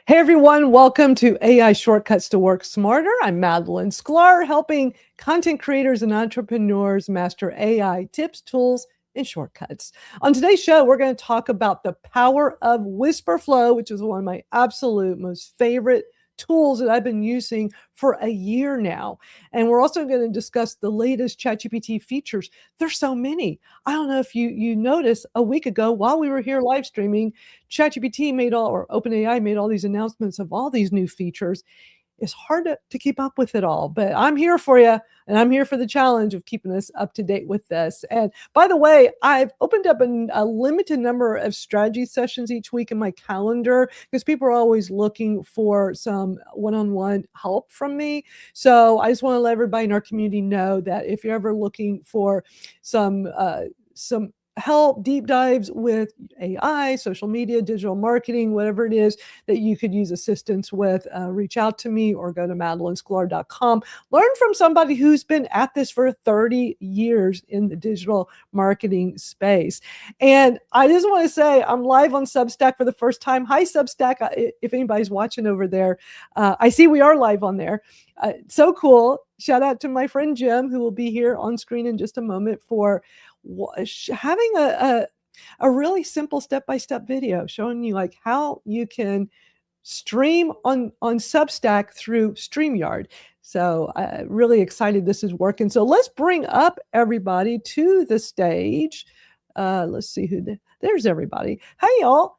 Hey everyone, welcome to AI Shortcuts to Work Smarter. I'm Madalyn Skylar, helping content creators and entrepreneurs master AI tips, tools, and shortcuts. On today's show, we're going to talk about the power of Whisper Flow, which is one of my absolute most favorite tools that I've been using for a year now. And we're also going to discuss the latest ChatGPT features. There's so many. I don't know if you noticed a week ago while we were here live streaming, ChatGPT or OpenAI made all these announcements of all these new features. It's hard to keep up with it all, but I'm here for you, and I'm here for the challenge of keeping us up to date with this. And by the way, I've opened up a limited number of strategy sessions each week in my calendar because people are always looking for some one-on-one help from me. So I just want to let everybody in our community know that if you're ever looking for some help, deep dives with AI, social media, digital marketing, whatever it is that you could use assistance with, reach out to me or go to madelynskylar.com. Learn from somebody who's been at this for 30 years in the digital marketing space. And I just want to say I'm live on Substack for the first time. Hi, Substack. If anybody's watching over there, I see we are live on there. So cool. Shout out to my friend Jim, who will be here on screen in just a moment for having a really simple step-by-step video showing you like how you can stream on Substack through StreamYard. So really excited this is working. So let's bring up everybody to the stage. Let's see there's everybody. Hey y'all,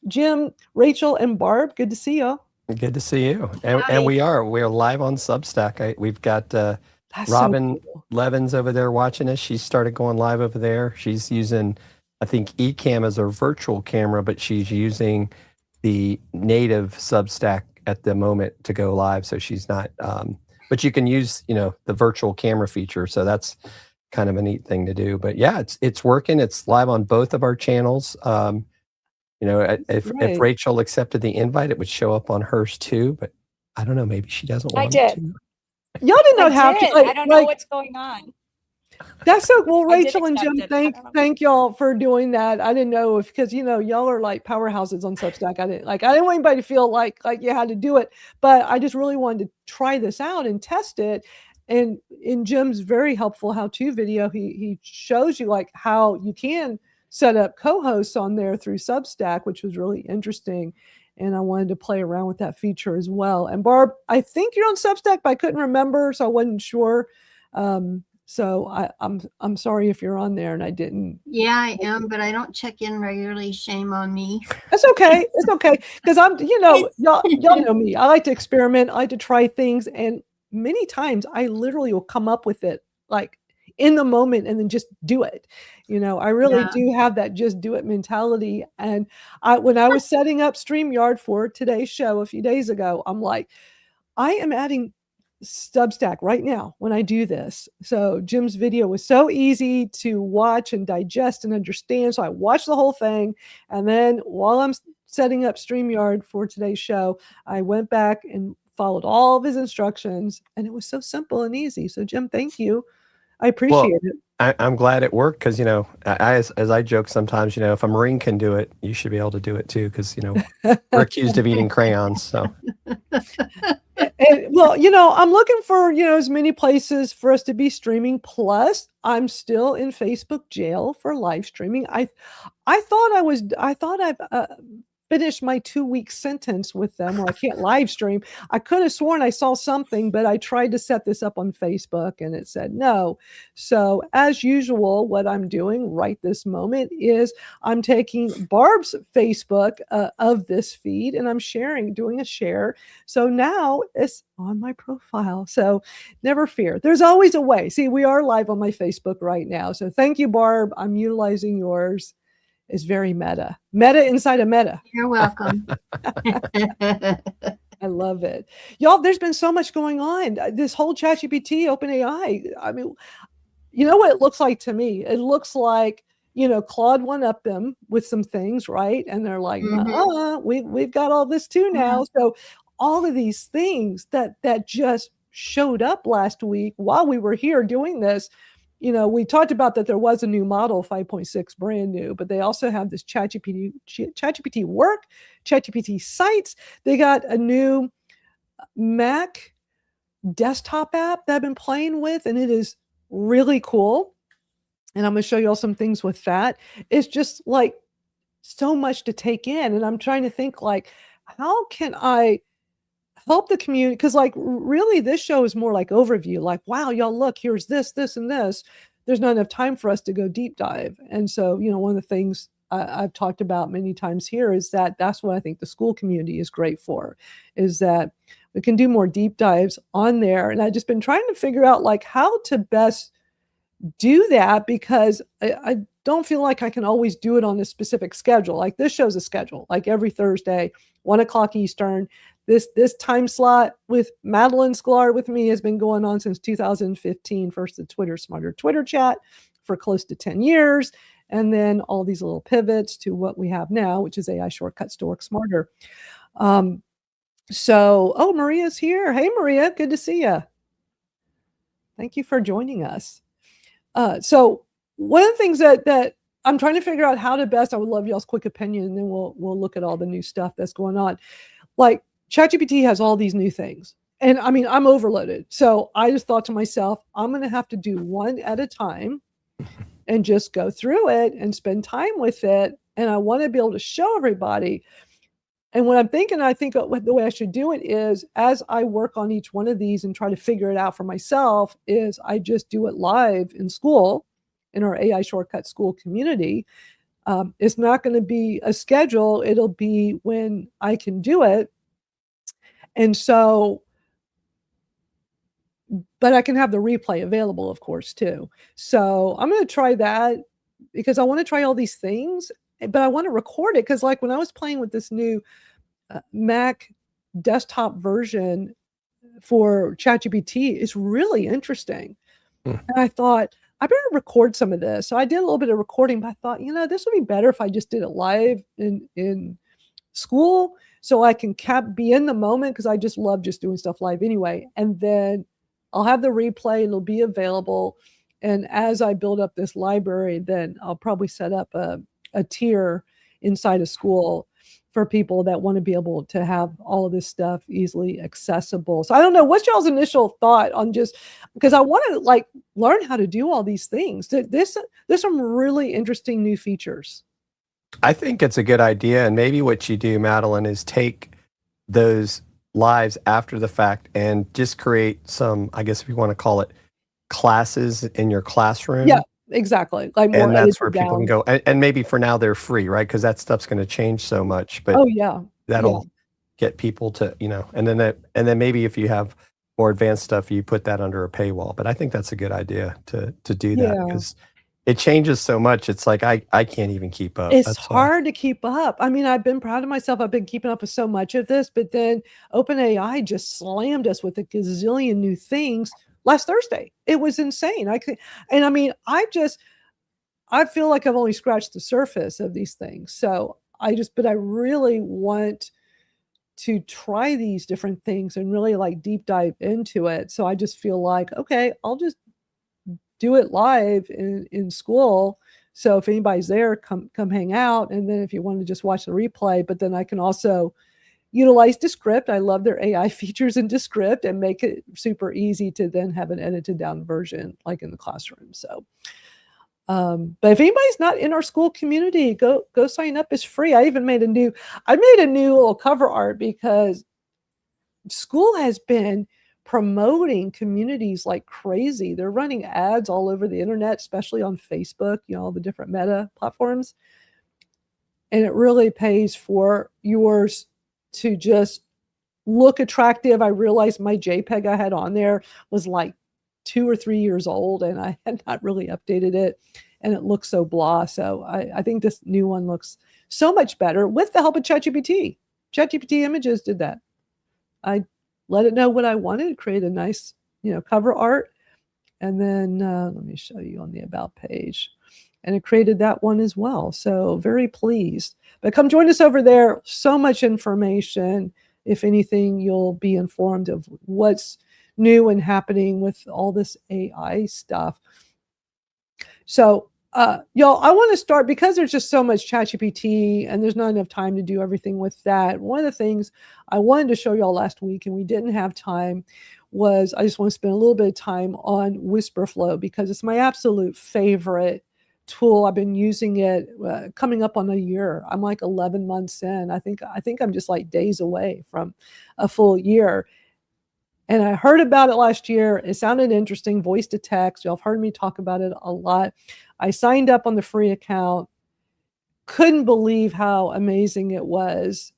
Jim, Rachel, and Barb. Good to see y'all. Good to see you. And we're live on Substack. We've got Robin so cool. Levins over there watching us. She started going live over there. She's using, I think, Ecamm as her virtual camera, but she's using the native Substack at the moment to go live. So she's not, but you can use, the virtual camera feature. So that's kind of a neat thing to do. But yeah, it's working. It's live on both of our channels. If Rachel accepted the invite, it would show up on hers too. But I don't know. Maybe she doesn't want it to. Y'all did not have to. I don't know what's going on. That's so well, Rachel and Jim. Thank y'all for doing that. I didn't know because y'all are like powerhouses on Substack. I didn't want anybody to feel like you had to do it, but I just really wanted to try this out and test it. And in Jim's very helpful how-to video, he shows you like how you can set up co-hosts on there through Substack, which was really interesting. And I wanted to play around with that feature as well. And Barb, I think you're on Substack, but I couldn't remember, so I wasn't sure. So I'm sorry if you're on there and I didn't. Yeah, I am, but I don't check in regularly. Shame on me. That's okay. It's okay because I'm, y'all know me. I like to experiment. I like to try things, and many times I literally will come up with it like in the moment and then just do it. I really do have that just do it mentality. And when I was setting up StreamYard for today's show a few days ago, I'm like, I am adding Substack right now when I do this. So Jim's video was so easy to watch and digest and understand. So I watched the whole thing. And then while I'm setting up StreamYard for today's show, I went back and followed all of his instructions. And it was so simple and easy. So Jim, thank you. I appreciate it. I'm glad it worked because, as I joke sometimes, if a Marine can do it, you should be able to do it too because, we're accused of eating crayons. So, I'm looking for, as many places for us to be streaming. Plus, I'm still in Facebook jail for live streaming. I thought I've finished my 2-week sentence with them where I can't live stream. I could have sworn I saw something, but I tried to set this up on Facebook and it said no. So as usual, what I'm doing right this moment is I'm taking Barb's Facebook of this feed and I'm doing a share. So now it's on my profile. So never fear. There's always a way. See, we are live on my Facebook right now. So thank you, Barb. I'm utilizing yours. Is very meta inside a meta. You're welcome. I love it. Y'all, there's been so much going on. This whole ChatGPT, OpenAI. I mean, you know what it looks like to me? It looks like, Claude one-upped them with some things, right? And they're like, we've got all this too now. So all of these things that just showed up last week while we were here doing this, we talked about that there was a new model, 5.6, brand new, but they also have this ChatGPT Work, ChatGPT Sites. They got a new Mac desktop app that I've been playing with, and it is really cool. And I'm going to show you all some things with that. It's just like so much to take in. And I'm trying to think like, how can I help the community? Because like really this show is more like overview, like, wow, y'all look, here's this, this, and this. There's not enough time for us to go deep dive. And so, one of the things I've talked about many times here is that that's what I think the Skool community is great for, is that we can do more deep dives on there. And I've just been trying to figure out like how to best do that, because I don't feel like I can always do it on a specific schedule. Like this show's a schedule, like every Thursday, 1:00 Eastern. This time slot with Madalyn Skylar with me has been going on since 2015. First the Twitter Smarter Twitter chat for close to 10 years. And then all these little pivots to what we have now, which is AI shortcuts to work smarter. Oh, Maria's here. Hey, Maria, good to see you. Thank you for joining us. So one of the things that I'm trying to figure out how to best, I would love y'all's quick opinion, and then we'll look at all the new stuff that's going on. Like ChatGPT has all these new things, and I mean, I'm overloaded. So I just thought to myself, I'm going to have to do one at a time and just go through it and spend time with it. And I want to be able to show everybody. And what I'm thinking, I think the way I should do it is, as I work on each one of these and try to figure it out for myself, is I just do it live in Skool, in our AI Shortcut Skool community. It's not going to be a schedule. It'll be when I can do it. And so, but I can have the replay available, of course, too. So I'm going to try that, because I want to try all these things, but I want to record it, because like when I was playing with this new Mac desktop version for ChatGPT, it's really interesting. And I thought, I better record some of this. So I did a little bit of recording, but I thought, this would be better if I just did it live in Skool, so I can be in the moment, because I just love just doing stuff live anyway. And then I'll have the replay, it'll be available. And as I build up this library, then I'll probably set up a tier inside of Skool for people that want to be able to have all of this stuff easily accessible. So I don't know, what's y'all's initial thought on, just because I want to like learn how to do all these things. There's some really interesting new features. I think it's a good idea. And maybe what you do, Madalyn, is take those lives after the fact and just create some, I guess if you want to call it, classes in your classroom. Yeah, exactly. Like more, and that's where people can go. And maybe for now they're free, right? Because that stuff's going to change so much. But oh yeah, that'll get people to, and then maybe if you have more advanced stuff, you put that under a paywall. But I think that's a good idea to do that, because it changes so much. It's like I can't even keep up. It's hard to keep up. I mean, I've been proud of myself. I've been keeping up with so much of this, but then OpenAI just slammed us with a gazillion new things last Thursday. It was insane. I feel like I've only scratched the surface of these things. So but I really want to try these different things and really like deep dive into it. So I just feel like, okay, I'll just do it live in Skool. So if anybody's there, come hang out. And then if you want to just watch the replay, but then I can also utilize Descript. I love their AI features in Descript, and make it super easy to then have an edited down version like in the classroom. So, but if anybody's not in our Skool community, go sign up. It's free. I even made a new little cover art, because Skool has been promoting communities like crazy. They're running ads all over the internet, especially on Facebook, all the different meta platforms. And it really pays for yours to just look attractive. I realized my JPEG I had on there was like 2 or 3 years old, and I had not really updated it, and it looks so blah. So I think this new one looks so much better with the help of ChatGPT. ChatGPT Images did that. I let it know what I wanted, create a nice, cover art. And then let me show you on the About page. And it created that one as well. So very pleased. But come join us over there. So much information. If anything, you'll be informed of what's new and happening with all this AI stuff. So, y'all, I want to start because there's just so much ChatGPT and there's not enough time to do everything with that. One of the things I wanted to show y'all last week and we didn't have time was I just want to spend a little bit of time on WhisperFlow because it's my absolute favorite tool. I've been using it coming up on a year. I'm like 11 months in. I think I'm just like days away from a full year. And I heard about it last year. It sounded interesting, voice to text. Y'all have heard me talk about it a lot. I signed up on the free account. Couldn't believe how amazing it was.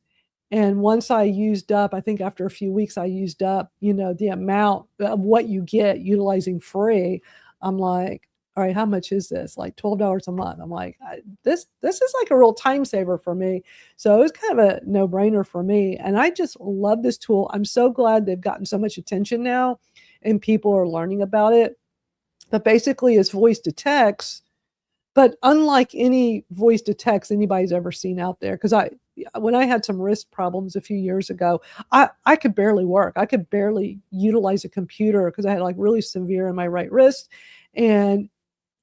And once I used up, I think after a few weeks, I used up, the amount of what you get utilizing free. I'm like, all right, how much is this? Like $12 a month. I'm like, this is like a real time saver for me. So it was kind of a no brainer for me. And I just love this tool. I'm so glad they've gotten so much attention now and people are learning about it. But basically it's voice to text, but unlike any voice to text anybody's ever seen out there, because when I had some wrist problems a few years ago, I could barely work. I could barely utilize a computer because I had like really severe in my right wrist. And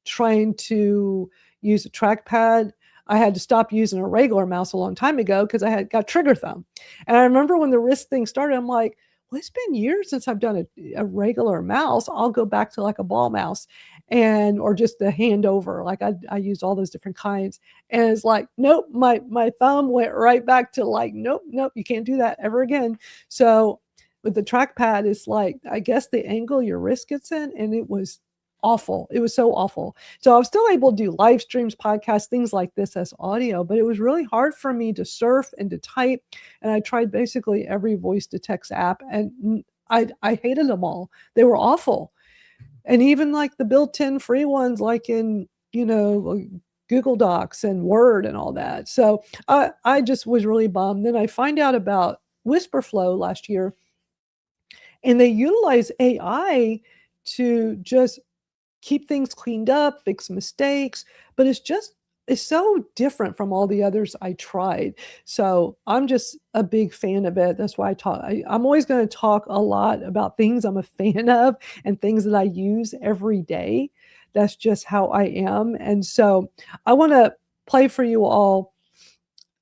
trying to use a trackpad, I had to stop using a regular mouse a long time ago because I had got trigger thumb. And I remember when the wrist thing started, I'm like, well, it's been years since I've done a regular mouse. I'll go back to like a ball mouse or just the hand over. Like I used all those different kinds. And it's like, nope, my thumb went right back to like, nope, you can't do that ever again. So with the trackpad, it's like, I guess the angle your wrist gets in, and it was awful. It was so awful. So I was still able to do live streams, podcasts, things like this as audio, but it was really hard for me to surf and to type. And I tried basically every voice to text app and I hated them all. They were awful. And even like the built-in free ones, like in, Google Docs and Word and all that. So I just was really bummed. Then I find out about WhisperFlow last year, and they utilize AI to just keep things cleaned up, fix mistakes, but it's so different from all the others I tried. So I'm just a big fan of it. That's why I'm always going to talk a lot about things I'm a fan of and things that I use every day. That's just how I am. And so I want to play for you all.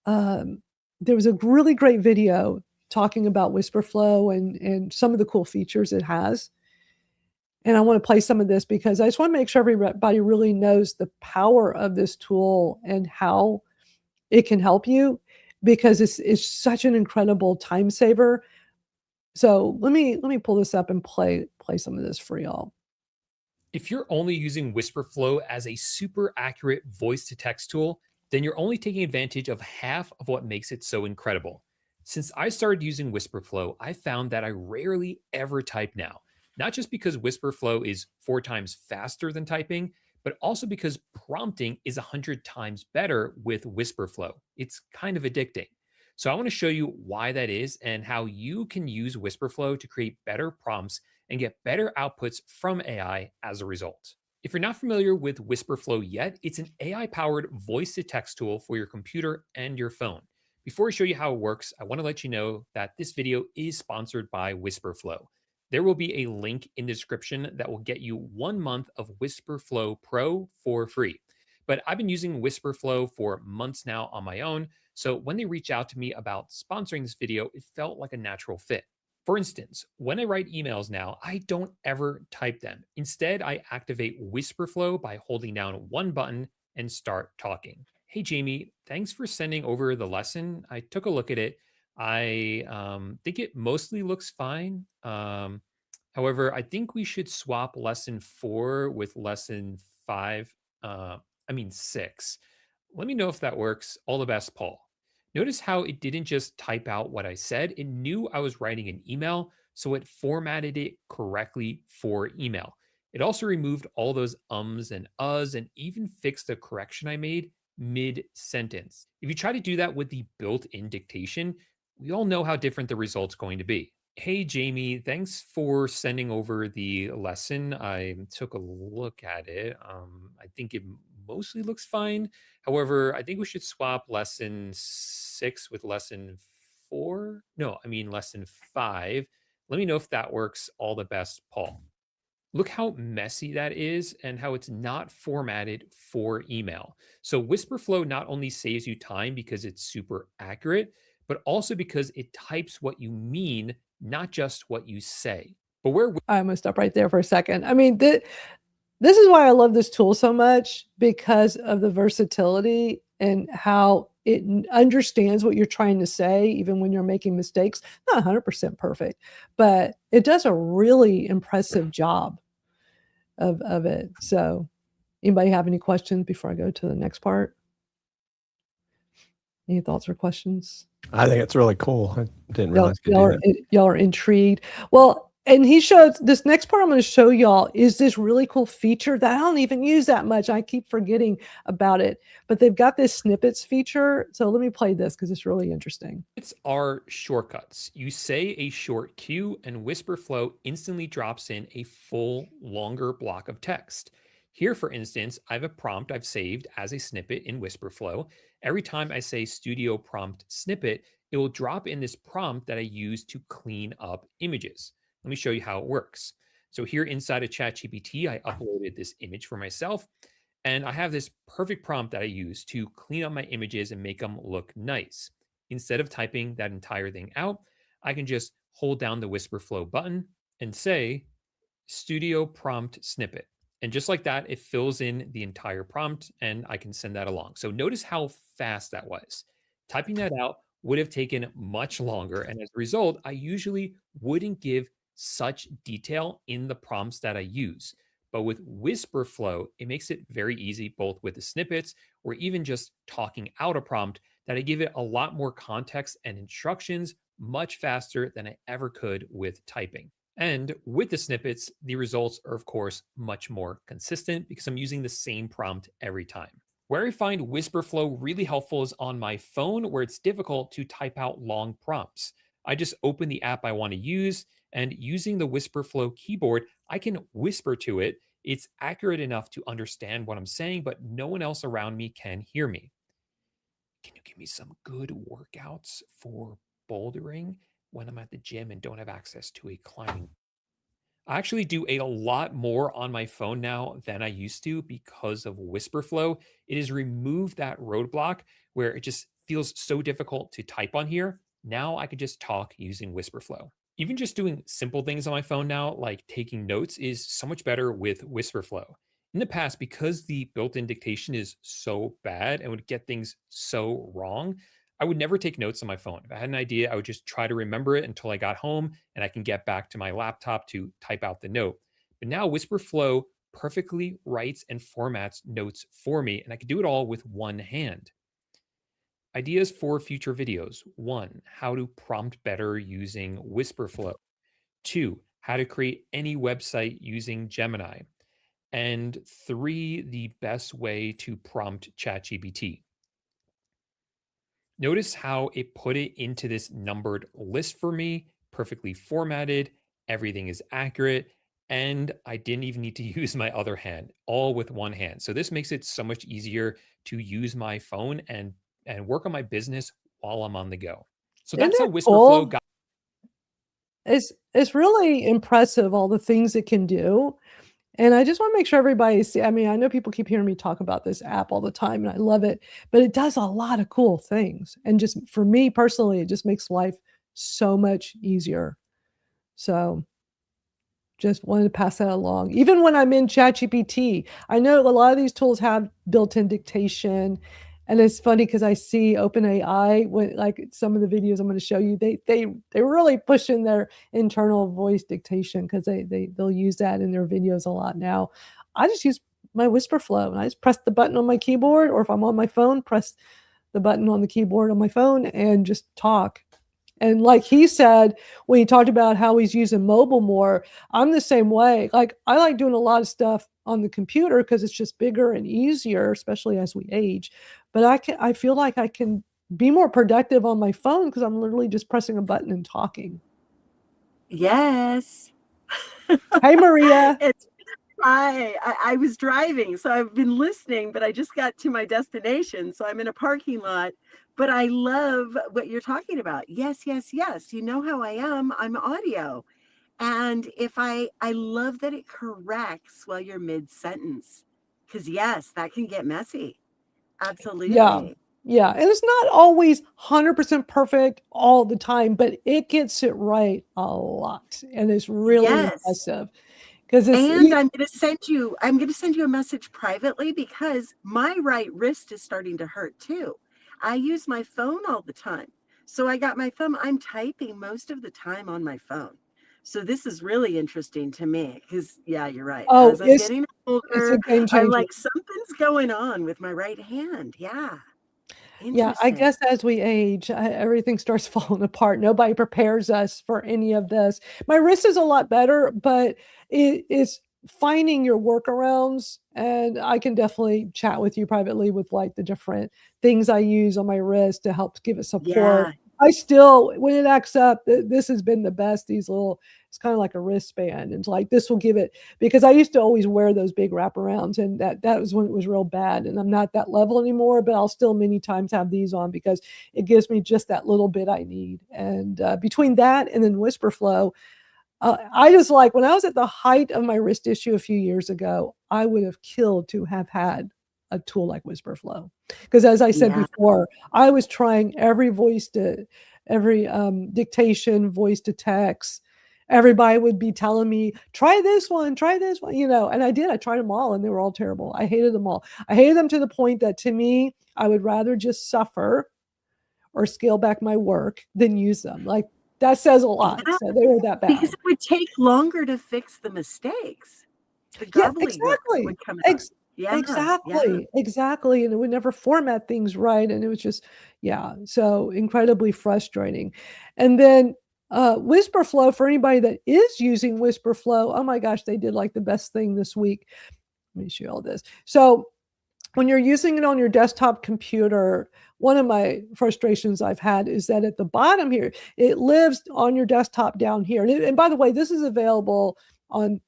There was a really great video talking about WhisperFlow and some of the cool features it has. And I want to play some of this because I just want to make sure everybody really knows the power of this tool and how it can help you, because it's such an incredible time saver. So let me pull this up and play some of this for y'all. If you're only using WhisperFlow as a super accurate voice to text tool, then you're only taking advantage of half of what makes it so incredible. Since I started using WhisperFlow, I found that I rarely ever type now. Not just because WhisperFlow is 4 times faster than typing, but also because prompting is 100 times better with WhisperFlow. It's kind of addicting. So I want to show you why that is and how you can use WhisperFlow to create better prompts and get better outputs from AI as a result. If you're not familiar with WhisperFlow yet, it's an AI-powered voice-to-text tool for your computer and your phone. Before I show you how it works, I want to let you know that this video is sponsored by WhisperFlow. There will be a link in the description that will get you 1 month of WhisperFlow Pro for free. But I've been using WhisperFlow for months now on my own, so when they reach out to me about sponsoring this video, it felt like a natural fit. For instance, when I write emails now, I don't ever type them. Instead, I activate WhisperFlow by holding down one button and start talking. Hey, Jamie, thanks for sending over the lesson. I took a look at it. I think it mostly looks fine. However, I think we should swap lesson 4 with lesson 5. 6. Let me know if that works. All the best, Paul. Notice how it didn't just type out what I said. It knew I was writing an email, so it formatted it correctly for email. It also removed all those ums and uhs and even fixed the correction I made mid-sentence. If you try to do that with the built-in dictation, we all know how different the result's going to be. Hey, Jamie, thanks for sending over the lesson. I took a look at it. I think it mostly looks fine. However, I think we should swap lesson 6 with lesson 4. No, I mean lesson 5. Let me know if that works. All the best, Paul. Look how messy that is and how it's not formatted for email. So Whisperflow not only saves you time because it's super accurate, but also because it types what you mean, not just what you say. But where I'm gonna stop right there for a second. I mean, this is why I love this tool so much, because of the versatility and how it understands what you're trying to say, even when you're making mistakes. Not 100% perfect, but it does a really impressive job of it. So, anybody have any questions before I go to the next part? Any thoughts or questions? I think it's really cool. I didn't Y'all, realize you could do that. y'all are intrigued. Well, and he showed this next part I'm going to show y'all is this really cool feature that I don't even use that much. I keep forgetting about it, but they've got this snippets feature. So let me play this because it's really interesting. It's our shortcuts. You say a short cue and Whisperflow instantly drops in a full, longer block of text. Here, for instance, I have a prompt I've saved as a snippet in Whisperflow. Every time I say studio prompt snippet, it will drop in this prompt that I use to clean up images. Let me show you how it works. So here inside of ChatGPT, I uploaded this image for myself, and I have this perfect prompt that I use to clean up my images and make them look nice. Instead of typing that entire thing out, I can just hold down the Whisperflow button and say studio prompt snippet. And just like that, it fills in the entire prompt and I can send that along. So notice how fast that was. Typing that out would have taken much longer. And as a result, I usually wouldn't give such detail in the prompts that I use. But with Whisperflow, it makes it very easy, both with the snippets or even just talking out a prompt, that I give it a lot more context and instructions much faster than I ever could with typing. And with the snippets, the results are, of course, much more consistent because I'm using the same prompt every time. Where I find Whisperflow really helpful is on my phone, where it's difficult to type out long prompts. I just open the app I want to use, and using the Whisperflow keyboard, I can whisper to it. It's accurate enough to understand what I'm saying, but no one else around me can hear me. Can you give me some good workouts for bouldering when I'm at the gym and don't have access to a climbing? I actually do a lot more on my phone now than I used to because of Whisperflow. It has removed that roadblock where it just feels so difficult to type on here. Now I could just talk using Whisperflow. Even just doing simple things on my phone now, like taking notes, is so much better with Whisperflow. In the past, because the built in dictation is so bad and would get things so wrong, I would never take notes on my phone. If I had an idea, I would just try to remember it until I got home and I can get back to my laptop to type out the note. But now Whisperflow perfectly writes and formats notes for me, and I can do it all with one hand. Ideas for future videos. 1, how to prompt better using Whisperflow. 2, how to create any website using Gemini. And 3, the best way to prompt ChatGPT. Notice how it put it into this numbered list for me, perfectly formatted, everything is accurate, and I didn't even need to use my other hand, all with one hand. So this makes it so much easier to use my phone and work on my business while I'm on the go. So Isn't that's how that Whisperflow cool? got. It's really impressive, all the things it can do. And I just want to make sure everybody see. I mean, I know people keep hearing me talk about this app all the time, and I love it, but it does a lot of cool things. And just for me personally, it just makes life so much easier. So just wanted to pass that along. Even when I'm in ChatGPT, I know a lot of these tools have built-in dictation, and it's funny because I see OpenAI when, like, some of the videos I'm going to show you, they really push in their internal voice dictation because they'll use that in their videos a lot now. I just use my Whisperflow and I just press the button on my keyboard, or if I'm on my phone, press the button on the keyboard on my phone and just talk. And like he said, when he talked about how he's using mobile more, I'm the same way. Like, I like doing a lot of stuff on the computer because it's just bigger and easier, especially as we age. But I feel like I can be more productive on my phone because I'm literally just pressing a button and talking. Yes. Hey, Maria. It's Hi. I was driving, so I've been listening, but I just got to my destination. So I'm in a parking lot. But I love what you're talking about. Yes, yes, yes. You know how I am. I'm audio. And if I love that it corrects while you're mid-sentence, because yes, that can get messy. Yeah. Absolutely. Yeah. And it's not always 100% perfect all the time, but it gets it right a lot. And it's really Yes. impressive because it's, And I'm going to send you a message privately because my right wrist is starting to hurt too. I use my phone all the time. So I got my thumb, I'm typing most of the time on my phone. So this is really interesting to me because, yeah, you're right. oh, As I'm getting it's a older, game I'm changer. like, something's going on with my right hand. Yeah. Yeah, I Interesting. guess as we age, everything starts falling apart. Nobody prepares us for any of this. My wrist is a lot better, but it is finding your workarounds. And I can definitely chat with you privately with like the different things I use on my wrist to help give it support. Yeah. I still, when it acts up, this has been the best. These little, it's kind of like a wristband. And like this will give it, because I used to always wear those big wraparounds, and that was when it was real bad. And I'm not that level anymore, but I'll still many times have these on because it gives me just that little bit I need. And between that and then Whisper Flow, I just like when I was at the height of my wrist issue a few years ago, I would have killed to have had a tool like Whisper Flow. Because as I said Yeah. before, I was trying every dictation, voice to text. Everybody would be telling me, try this one, and I did. I tried them all and they were all terrible. I hated them all. I hated them to the point that to me, I would rather just suffer or scale back my work than use them. Like that says a lot. Yeah. So they were that bad. Because it would take longer to fix the mistakes. The Yeah, gobbledygook exactly. would come out. Yeah. Exactly. And it would never format things right. And it was just, yeah, so incredibly frustrating. And then Whisper Flow, for anybody that is using Whisper Flow, oh my gosh, they did like the best thing this week. Let me show you all this. So when you're using it on your desktop computer, one of my frustrations I've had is that at the bottom here, it lives on your desktop down here. And by the way, this is available on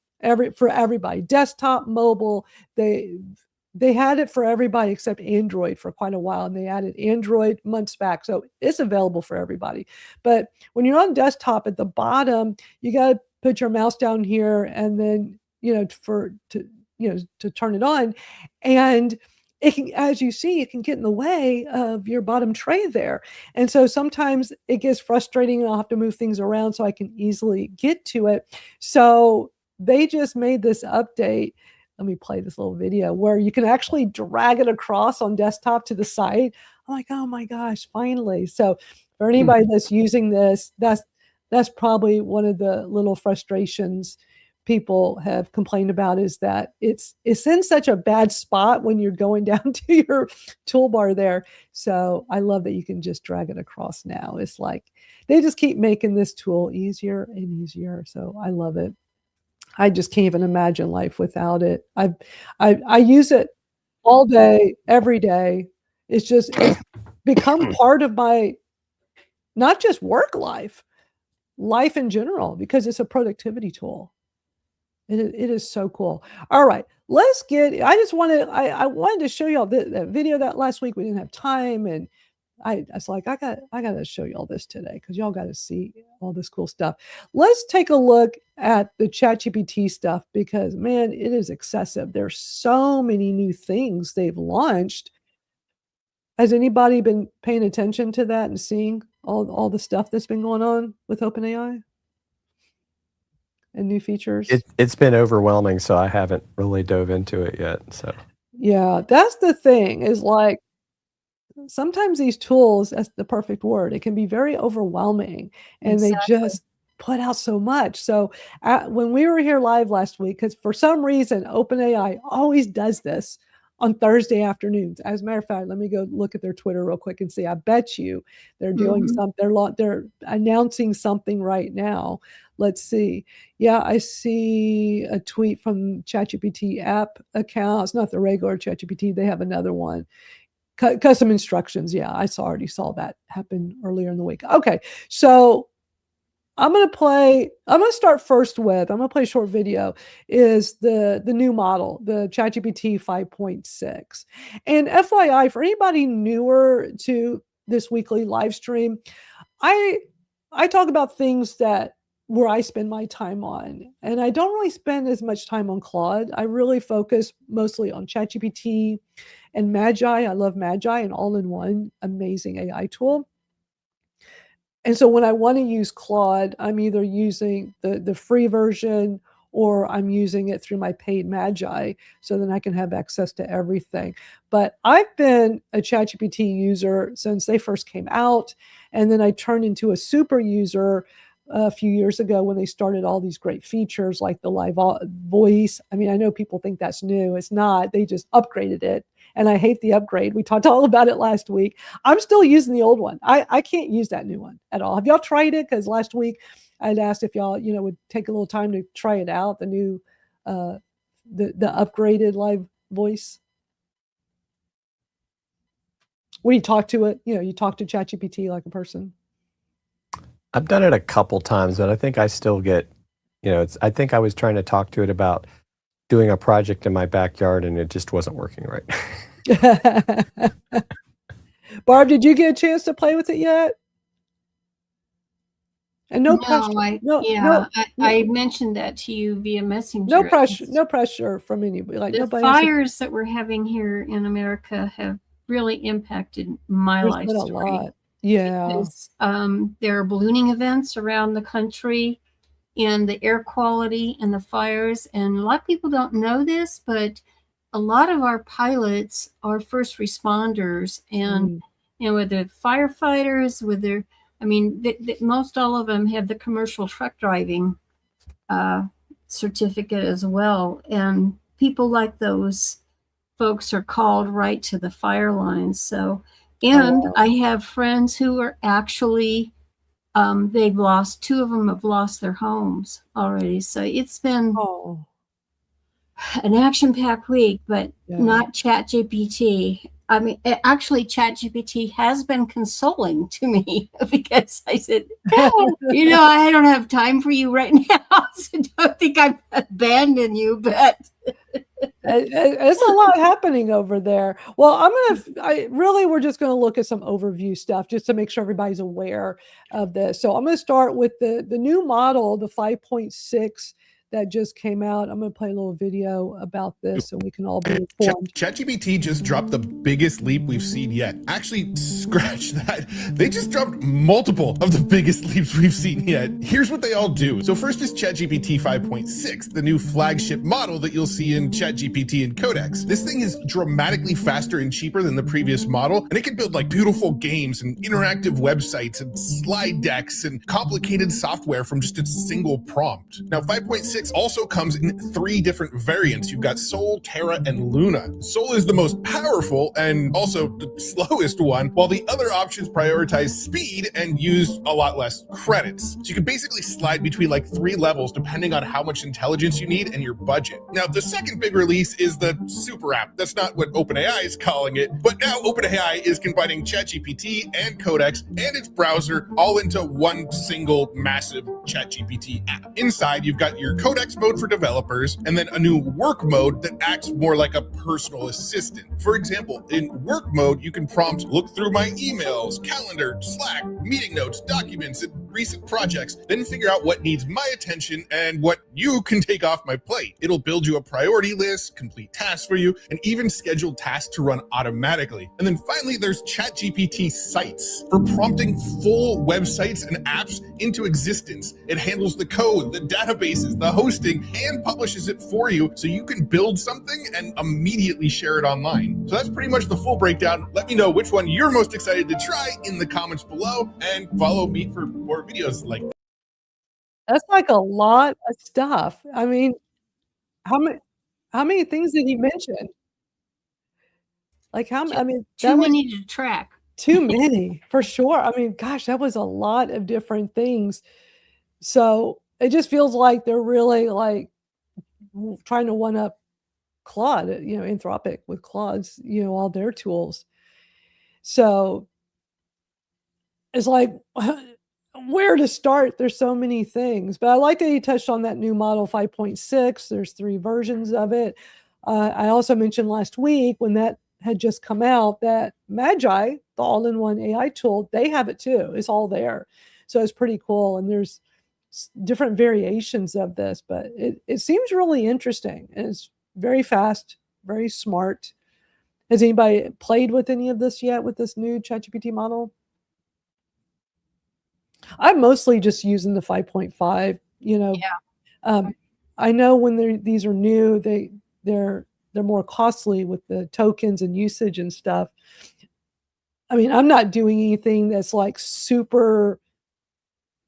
for everybody, desktop, mobile. They had it for everybody except Android for quite a while, and they added Android months back. So it's available for everybody. But when you're on desktop at the bottom, you got to put your mouse down here and then, to turn it on. And it can, as you see, it can get in the way of your bottom tray there. And so sometimes it gets frustrating and I'll have to move things around so I can easily get to it. So they just made this update. Let me play this little video where you can actually drag it across on desktop to the site. I'm like, oh my gosh, finally. So for anybody that's using this, that's probably one of the little frustrations people have complained about, is that it's in such a bad spot when you're going down to your toolbar there. So I love that you can just drag it across now. It's like they just keep making this tool easier and easier. So I love it. I just can't even imagine life without it. I use it all day, every day. It's become part of my, not just work life in general, because it's a productivity tool. It is so cool. All right, let's get, I wanted to show y'all that video that last week we didn't have time, and I was like, I got to show y'all this today because y'all got to see all this cool stuff. Let's take a look at the ChatGPT stuff because, man, it is excessive. There's so many new things they've launched. Has anybody been paying attention to that and seeing all the stuff that's been going on with OpenAI and new features? It's been overwhelming, so I haven't really dove into it yet. So yeah, that's the thing, is like sometimes these tools, that's the perfect word, it can be very overwhelming and they just put out so much. So when we were here live last week, because for some reason OpenAI always does this on Thursday afternoons. As a matter of fact, let me go look at their Twitter real quick and see. I bet you they're doing something. They're announcing something right now. Let's see. Yeah, I see a tweet from ChatGPT app account. It's not the regular ChatGPT. They have another one. Custom instructions. Yeah, I already saw that happen earlier in the week. Okay, so I'm going to start first with, I'm going to play a short video, is the new model, the ChatGPT 5.6. And FYI, for anybody newer to this weekly live stream, I talk about things that where I spend my time on. And I don't really spend as much time on Claude. I really focus mostly on ChatGPT and Magi. I love Magi, an all-in-one amazing AI tool. And so when I want to use Claude, I'm either using the free version or I'm using it through my paid Magi, so then I can have access to everything. But I've been a ChatGPT user since they first came out, and then I turned into a super user a few years ago when they started all these great features like the live voice. I mean, I know people think that's new. It's not. They just upgraded it, and I hate the upgrade. We talked all about it last week. I'm still using the old one. I can't use that new one at all. Have y'all tried it? Because last week I'd asked if y'all, would take a little time to try it out, the new, the upgraded live voice. When you talk to it, you talk to ChatGPT like a person. I've done it a couple times, but I think I still get, I think I was trying to talk to it about doing a project in my backyard and it just wasn't working right. Barb, did you get a chance to play with it yet? And no pressure. I mentioned that to you via Messenger. No pressure from anybody. Like the fires that we're having here in America have really impacted my life story. A lot. Yeah. Because, there are ballooning events around the country and the air quality and the fires. And a lot of people don't know this, but a lot of our pilots are first responders and, with the firefighters, most all of them have the commercial truck driving certificate as well. And people like those folks are called right to the fire lines. So, I have friends who are actually, two of them have lost their homes already. So it's been an action-packed week, but not ChatGPT. I mean, actually, ChatGPT has been consoling to me because I said, I don't have time for you right now, so don't think I've abandoned you, but it's a lot happening over there. Well, we're just going to look at some overview stuff just to make sure everybody's aware of this. So I'm going to start with the new model, the 5.6 that just came out. I'm going to play a little video about this so we can all be informed. ChatGPT just dropped the biggest leap we've seen yet. Actually, scratch that. They just dropped multiple of the biggest leaps we've seen yet. Here's what they all do. So first is ChatGPT 5.6, the new flagship model that you'll see in ChatGPT and Codex. This thing is dramatically faster and cheaper than the previous model, and it can build like beautiful games and interactive websites and slide decks and complicated software from just a single prompt. Now, 5.6 also comes in 3 different variants. You've got Soul, Terra, and Luna. Soul is the most powerful and also the slowest one, while the other options prioritize speed and use a lot less credits. So you can basically slide between like 3 levels depending on how much intelligence you need and your budget. Now, the second big release is the Super App. That's not what OpenAI is calling it, but now OpenAI is combining ChatGPT and Codex and its browser all into one single massive ChatGPT app. Inside, you've got your Codex mode for developers, and then a new work mode that acts more like a personal assistant. For example, in work mode, you can prompt, look through my emails, calendar, Slack, meeting notes, documents, and recent projects, then figure out what needs my attention and what you can take off my plate. It'll build you a priority list, complete tasks for you, and even schedule tasks to run automatically. And then finally, there's ChatGPT Sites for prompting full websites and apps into existence. It handles the code, the databases, the hosting, and publishes it for you so you can build something and immediately share it online. So that's pretty much the full breakdown. Let me know which one you're most excited to try in the comments below, and follow me for more videos like that. That's like a lot of stuff. I mean, how many things did he mention? Like too many to track. Too many, for sure. I mean, gosh, that was a lot of different things. So it just feels like they're really like trying to one up Claude, Anthropic with Claude's, all their tools. So it's like where to start. There's so many things, but I like that you touched on that new model 5.6. There's 3 versions of it. I also mentioned last week when that had just come out that Magi, the all-in-one AI tool, they have it too. It's all there. So it's pretty cool. And there's different variations of this, but it seems really interesting. And it's very fast, very smart. Has anybody played with any of this yet with this new ChatGPT model? I'm mostly just using the 5.5, I know when these are new, they're more costly with the tokens and usage and stuff. I mean, I'm not doing anything that's like super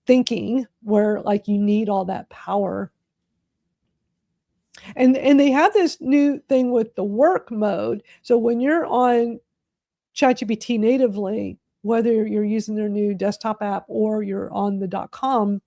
thinking where like you need all that power. And they have this new thing with the work mode. So when you're on ChatGPT natively, whether you're using their new desktop app or you're on the .com,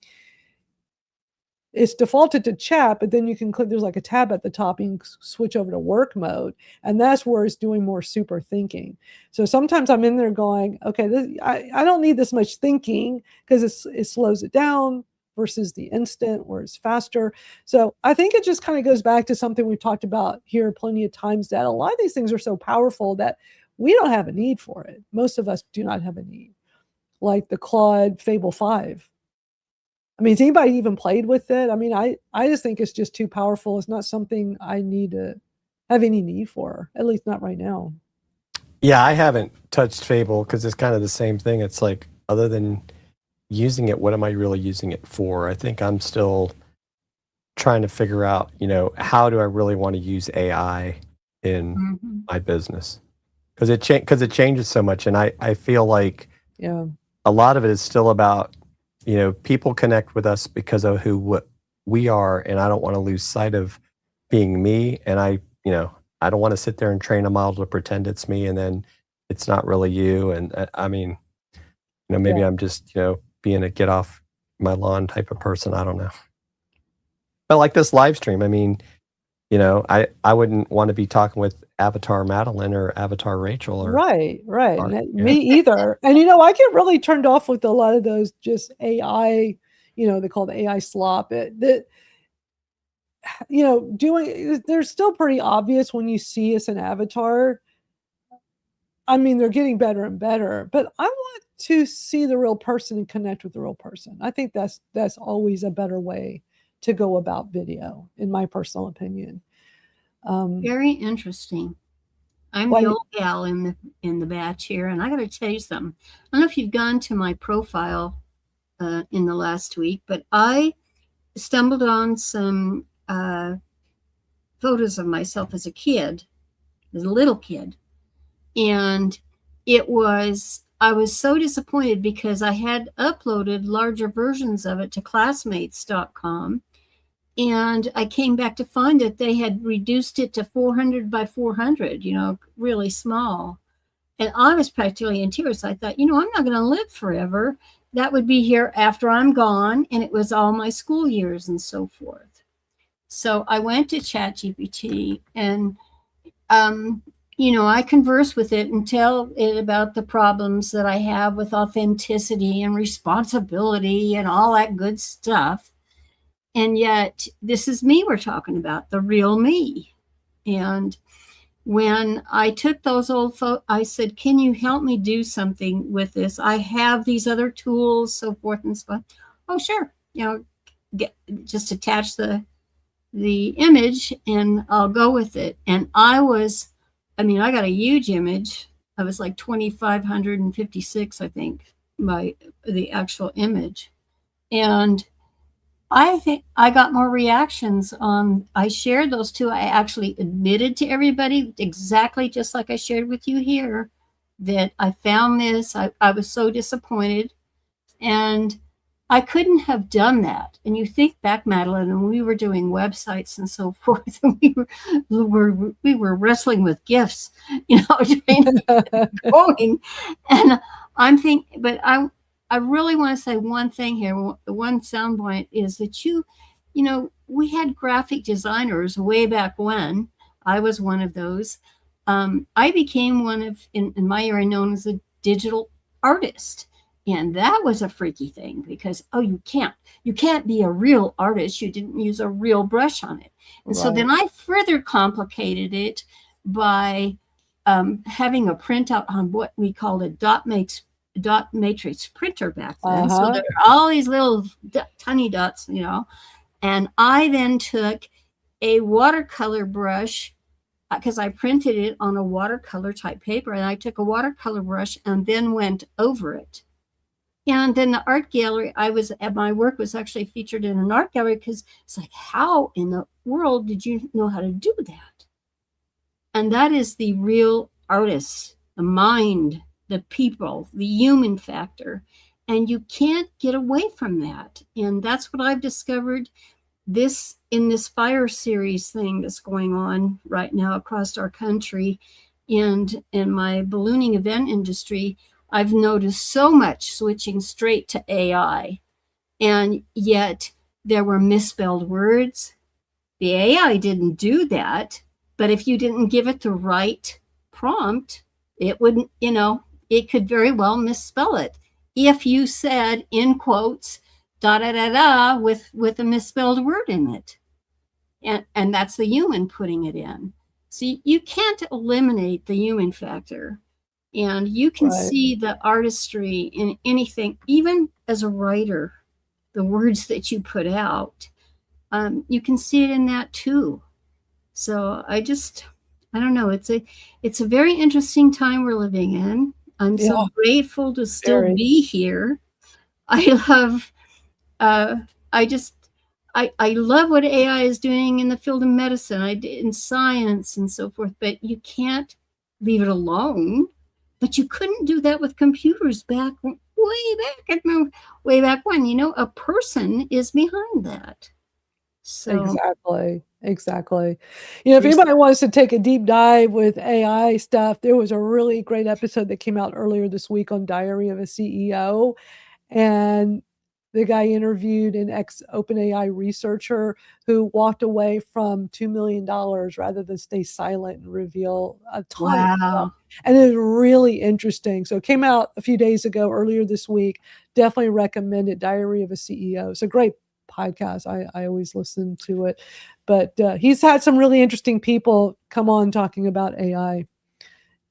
it's defaulted to chat, but then you can click, there's like a tab at the top, you can switch over to work mode. And that's where it's doing more super thinking. So sometimes I'm in there going, okay, I don't need this much thinking because it slows it down versus the instant where it's faster. So I think it just kind of goes back to something we've talked about here plenty of times, that a lot of these things are so powerful that we don't have a need for it. Most of us do not have a need. Like the Claude Fable 5. I mean, has anybody even played with it? I mean, I just think it's just too powerful. It's not something I need to have any need for, at least not right now. Yeah, I haven't touched Fable because it's kind of the same thing. It's like, other than using it, what am I really using it for? I think I'm still trying to figure out, how do I really want to use AI in my business? Because it changes so much. And I feel like a lot of it is still about, people connect with us because of what we are, and I don't want to lose sight of being me. And I don't want to sit there and train a model to pretend it's me, and then it's not really you. And I mean, maybe I'm just, being a get off my lawn type of person. I don't know. But like this live stream, I mean, I wouldn't want to be talking with Avatar Madalyn or Avatar Rachel. Or, right. Me either. And, I get really turned off with a lot of those just AI, they call the AI slop. They're still pretty obvious when you see us an avatar. I mean, they're getting better and better, but I want to see the real person and connect with the real person. I think that's always a better way to go about video, in my personal opinion. Very interesting. I'm the old gal in the batch here, and I got to tell you something. I don't know if you've gone to my profile in the last week, but I stumbled on some photos of myself as a little kid, and I was so disappointed because I had uploaded larger versions of it to classmates.com. And I came back to find that they had reduced it to 400 by 400, really small. And I was practically in tears. I thought, I'm not going to live forever. That would be here after I'm gone. And it was all my school years and so forth. So I went to ChatGPT and, I converse with it and tell it about the problems that I have with authenticity and responsibility and all that good stuff. And yet, this is me we're talking about, the real me. And when I took those old photos, I said, can you help me do something with this? I have these other tools, so forth and so on. Oh, sure. Just attach the image and I'll go with it. And I got a huge image. I was like 2,556, I think, by the actual image. And I think I got more reactions I shared those two. I actually admitted to everybody exactly just like I shared with you here that I found this. I was so disappointed, and I couldn't have done that. And you think back, Madalyn, and we were doing websites and so forth, and we were wrestling with GIFs, going. And I'm thinking, but I really want to say one thing here. One sound point is that we had graphic designers way back when. I was one of those. I became in my area, known as a digital artist. And that was a freaky thing because, you can't be a real artist. You didn't use a real brush on it. And so then I further complicated it by having a printout on what we called a dot matrix dot matrix printer back then. So there are all these little tiny dots, you know. And I then took a watercolor brush, because I printed it on a watercolor type paper, and I took a watercolor brush and then went over it. And then the art gallery, my work was actually featured in an art gallery, because it's like, how in the world did you know how to do that? And that is the real artist, the mind, the people, the human factor. And you can't get away from that. And that's what I've discovered in this fire series thing that's going on right now across our country. And in my ballooning event industry, I've noticed so much switching straight to AI. And yet there were misspelled words. The AI didn't do that, but if you didn't give it the right prompt, it wouldn't, you know, it could very well misspell it. If you said, in quotes, da da da da, with a misspelled word in it. And that's the human putting it in. So you can't eliminate the human factor. And you can see the artistry in anything, even as a writer, the words that you put out, you can see it in that too. So I don't know. It's a very interesting time we're living in. I'm so grateful to still be here. I love, I love what AI is doing in the field of medicine, in science and so forth, but you can't leave it alone. But you couldn't do that with computers way back when, you know, a person is behind that. So Exactly. You know, if anybody wants to take a deep dive with AI stuff, there was a really great episode that came out earlier this week on Diary of a CEO. And the guy interviewed an ex-OpenAI researcher who walked away from $2 million rather than stay silent and reveal a ton of stuff. And it was really interesting. So it came out a few days ago, earlier this week. Definitely recommend it, Diary of a CEO. It's a great podcast. I always listen to it. But he's had some really interesting people come on talking about AI.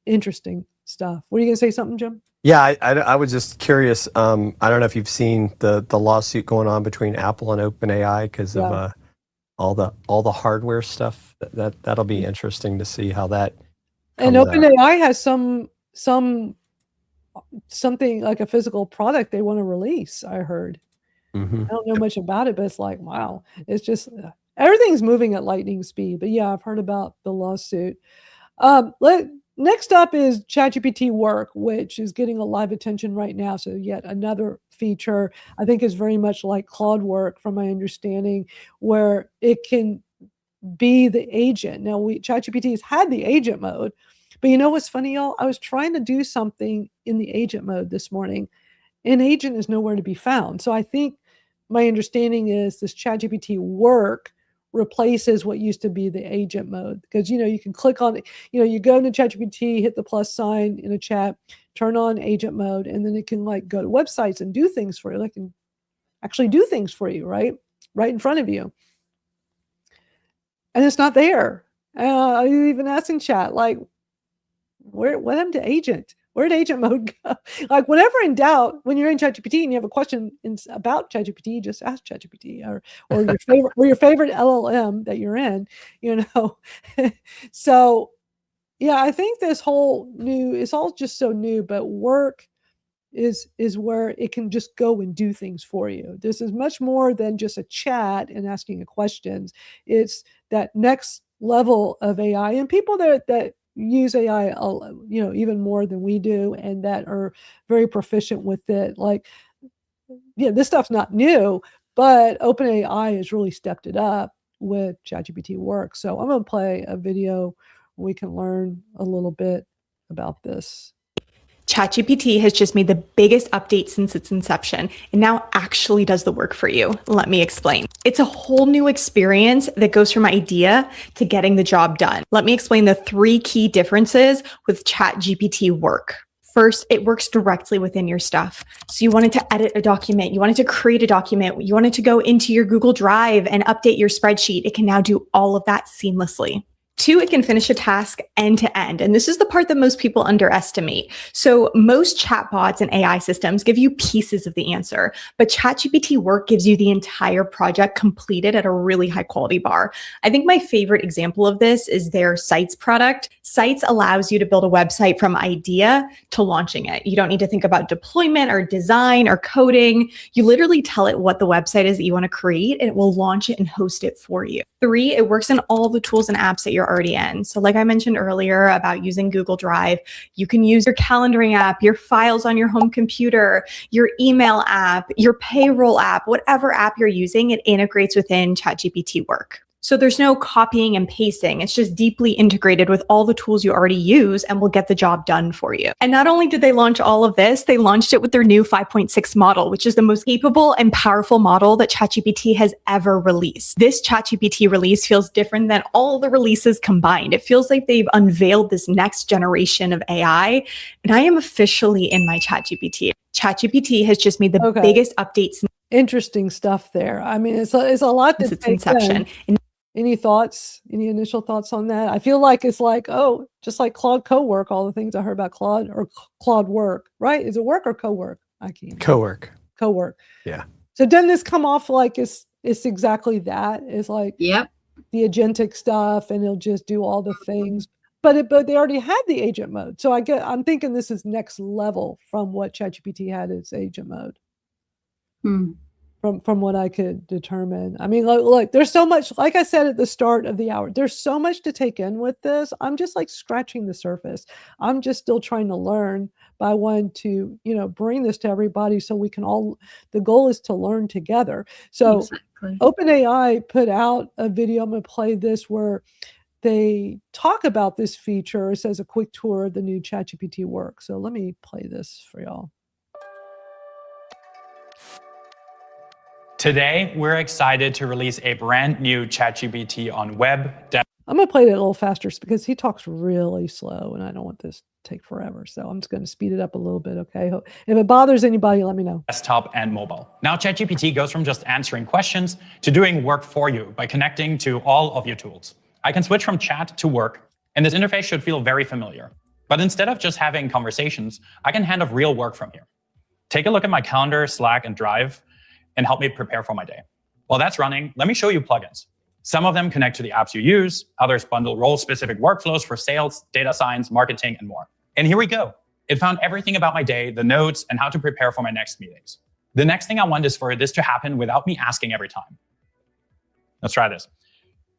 Interesting stuff. Were you going to say something, Jim? Yeah, I was just curious. I don't know if you've seen the lawsuit going on between Apple and OpenAI because of all the hardware stuff. That'll be interesting to see how that. And OpenAI has something like a physical product they want to release. I heard. Mm-hmm. I don't know much about it, but it's like, wow, it's just everything's moving at lightning speed. But yeah, I've heard about the lawsuit. Next up is ChatGPT Work, which is getting a lot of attention right now. So yet another feature I think is very much like Claude Work, from my understanding, where it can be the agent. Now, ChatGPT has had the agent mode, but you know what's funny, y'all? I was trying to do something in the agent mode this morning, and agent is nowhere to be found. So I think my understanding is this ChatGPT Work replaces what used to be the agent mode, because you can click on it, you go into ChatGPT, hit the plus sign in a chat, turn on agent mode, and then it can like go to websites and do things for you. It can actually do things for you right in front of you, and it's not there. I even asked in chat, like, what happened to agent? Where did agent mode go? Like, whenever in doubt, when you're in ChatGPT and you have a question about ChatGPT, just ask ChatGPT or your favorite LLM that you're in, So, yeah, I think this whole it's all just so new, but Work is where it can just go and do things for you. This is much more than just a chat and asking questions. It's that next level of AI, and people that use AI, even more than we do, and that are very proficient with it. Like, this stuff's not new, but OpenAI has really stepped it up with ChatGPT Work. So I'm going to play a video where we can learn a little bit about this. ChatGPT has just made the biggest update since its inception and now actually does the work for you. Let me explain. It's a whole new experience that goes from idea to getting the job done. Let me explain the 3 key differences with ChatGPT Work. First, it works directly within your stuff. So you wanted to edit a document, you wanted to create a document, you wanted to go into your Google Drive and update your spreadsheet. It can now do all of that seamlessly. Two, it can finish a task end to end. And this is the part that most people underestimate. So most chatbots and AI systems give you pieces of the answer, but ChatGPT Work gives you the entire project completed at a really high quality bar. I think my favorite example of this is their Sites product. Sites allows you to build a website from idea to launching it. You don't need to think about deployment or design or coding. You literally tell it what the website is that you want to create, and it will launch it and host it for you. Three, it works in all the tools and apps that you're already in. So like I mentioned earlier about using Google Drive, you can use your calendaring app, your files on your home computer, your email app, your payroll app, whatever app you're using, it integrates within ChatGPT Work. So there's no copying and pasting. It's just deeply integrated with all the tools you already use and will get the job done for you. And not only did they launch all of this, they launched it with their new 5.6 model, which is the most capable and powerful model that ChatGPT has ever released. This ChatGPT release feels different than all the releases combined. It feels like they've unveiled this next generation of AI, and I am officially in my ChatGPT. ChatGPT has just made the biggest updates. Interesting stuff there. I mean, it's a lot to since its take inception. Any thoughts? Any initial thoughts on that? I feel like it's like, oh, just like Claude Co-work, all the things I heard about Claude or Claude Work, right? Is it work or co-work? I can't. Co-work. Co-work. Yeah. So doesn't this come off like it's exactly that? It's like Yep. the agentic stuff, and it'll just do all the things. But they already had the agent mode. So I'm thinking this is next level from what ChatGPT had its agent mode. From what I could determine. I mean, look, there's so much, like I said at the start of the hour, there's so much to take in with this. I'm just like scratching the surface. I'm just still trying to learn, but I want to, bring this to everybody so we can all, the goal is to learn together. So Exactly. OpenAI put out a video, I'm going to play this, where they talk about this feature. It says a quick tour of the new ChatGPT Work. So let me play this for y'all. Today, we're excited to release a brand new ChatGPT on web. I'm going to play it a little faster because he talks really slow and I don't want this to take forever. So I'm just going to speed it up a little bit, okay? If it bothers anybody, let me know. Desktop and mobile. Now, ChatGPT goes from just answering questions to doing work for you by connecting to all of your tools. I can switch from chat to work, and this interface should feel very familiar. But instead of just having conversations, I can hand off real work from here. Take a look at my calendar, Slack, and Drive, and help me prepare for my day. While that's running, let me show you plugins. Some of them connect to the apps you use, others bundle role-specific workflows for sales, data science, marketing, and more. And here we go. It found everything about my day, the notes, and how to prepare for my next meetings. The next thing I want is for this to happen without me asking every time. Let's try this.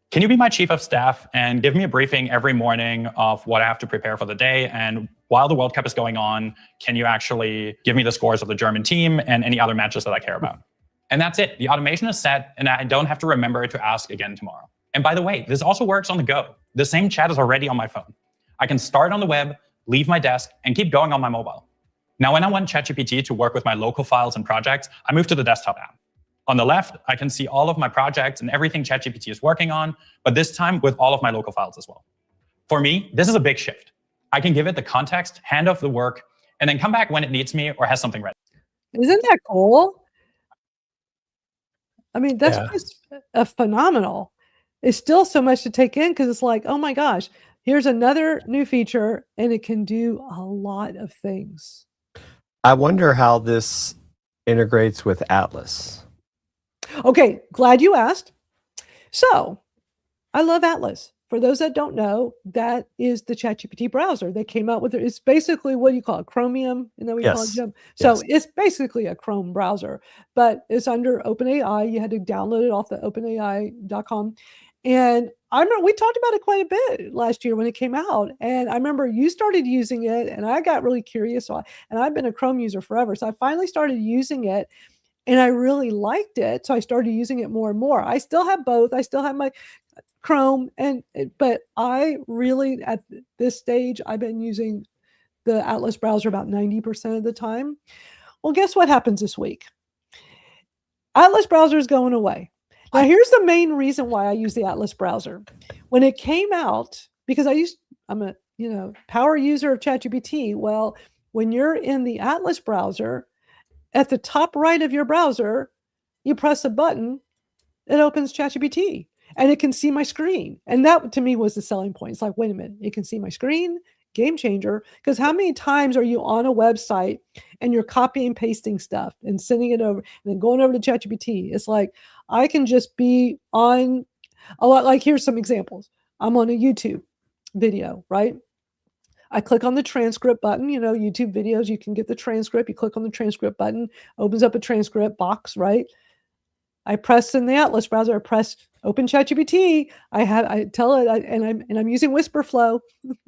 Can you be my chief of staff and give me a briefing every morning of what I have to prepare for the day? And while the World Cup is going on, can you actually give me the scores of the German team and any other matches that I care about? And that's it. The automation is set, and I don't have to remember to ask again tomorrow. And by the way, this also works on the go. The same chat is already on my phone. I can start on the web, leave my desk, and keep going on my mobile. Now, when I want ChatGPT to work with my local files and projects, I move to the desktop app. On the left, I can see all of my projects and everything ChatGPT is working on, but this time with all of my local files as well. For me, this is a big shift. I can give it the context, hand off the work, and then come back when it needs me or has something ready. Isn't that cool? I mean, that's just a phenomenal. It's still so much to take in because it's like, oh my gosh, here's another new feature and it can do a lot of things. I wonder how this integrates with Atlas. Okay, glad you asked. So I love Atlas. For those that don't know, that is the ChatGPT browser. They came out with it. It's basically, what do you call it? Chromium? You know what you call it, Jim? So it's basically a Chrome browser, but it's under OpenAI. You had to download it off the openai.com. And I remember we talked about it quite a bit last year when it came out. And I remember you started using it and I got really curious. And I've been a Chrome user forever. So I finally started using it and I really liked it. So I started using it more and more. I still have both. I still have my Chrome, but I really, at this stage, I've been using the Atlas browser about 90% of the time. Well, guess what happens this week? Atlas browser is going away. Now, here's the main reason why I use the Atlas browser. When it came out, because I'm a power user of ChatGPT. Well, when you're in the Atlas browser, at the top right of your browser, you press a button, it opens ChatGPT. and it can see my screen. And that to me was the selling point. It's like, wait a minute, it can see my screen, game changer. Because how many times are you on a website and you're copying and pasting stuff and sending it over and then going over to ChatGPT? It's like, I can just be on a lot. Like, here's some examples. I'm on a YouTube video, right? I click on the transcript button. You know, YouTube videos, you can get the transcript. You click on the transcript button, opens up a transcript box, right? I press in the Atlas browser, I press open ChatGPT. I tell it, and I'm using WhisperFlow.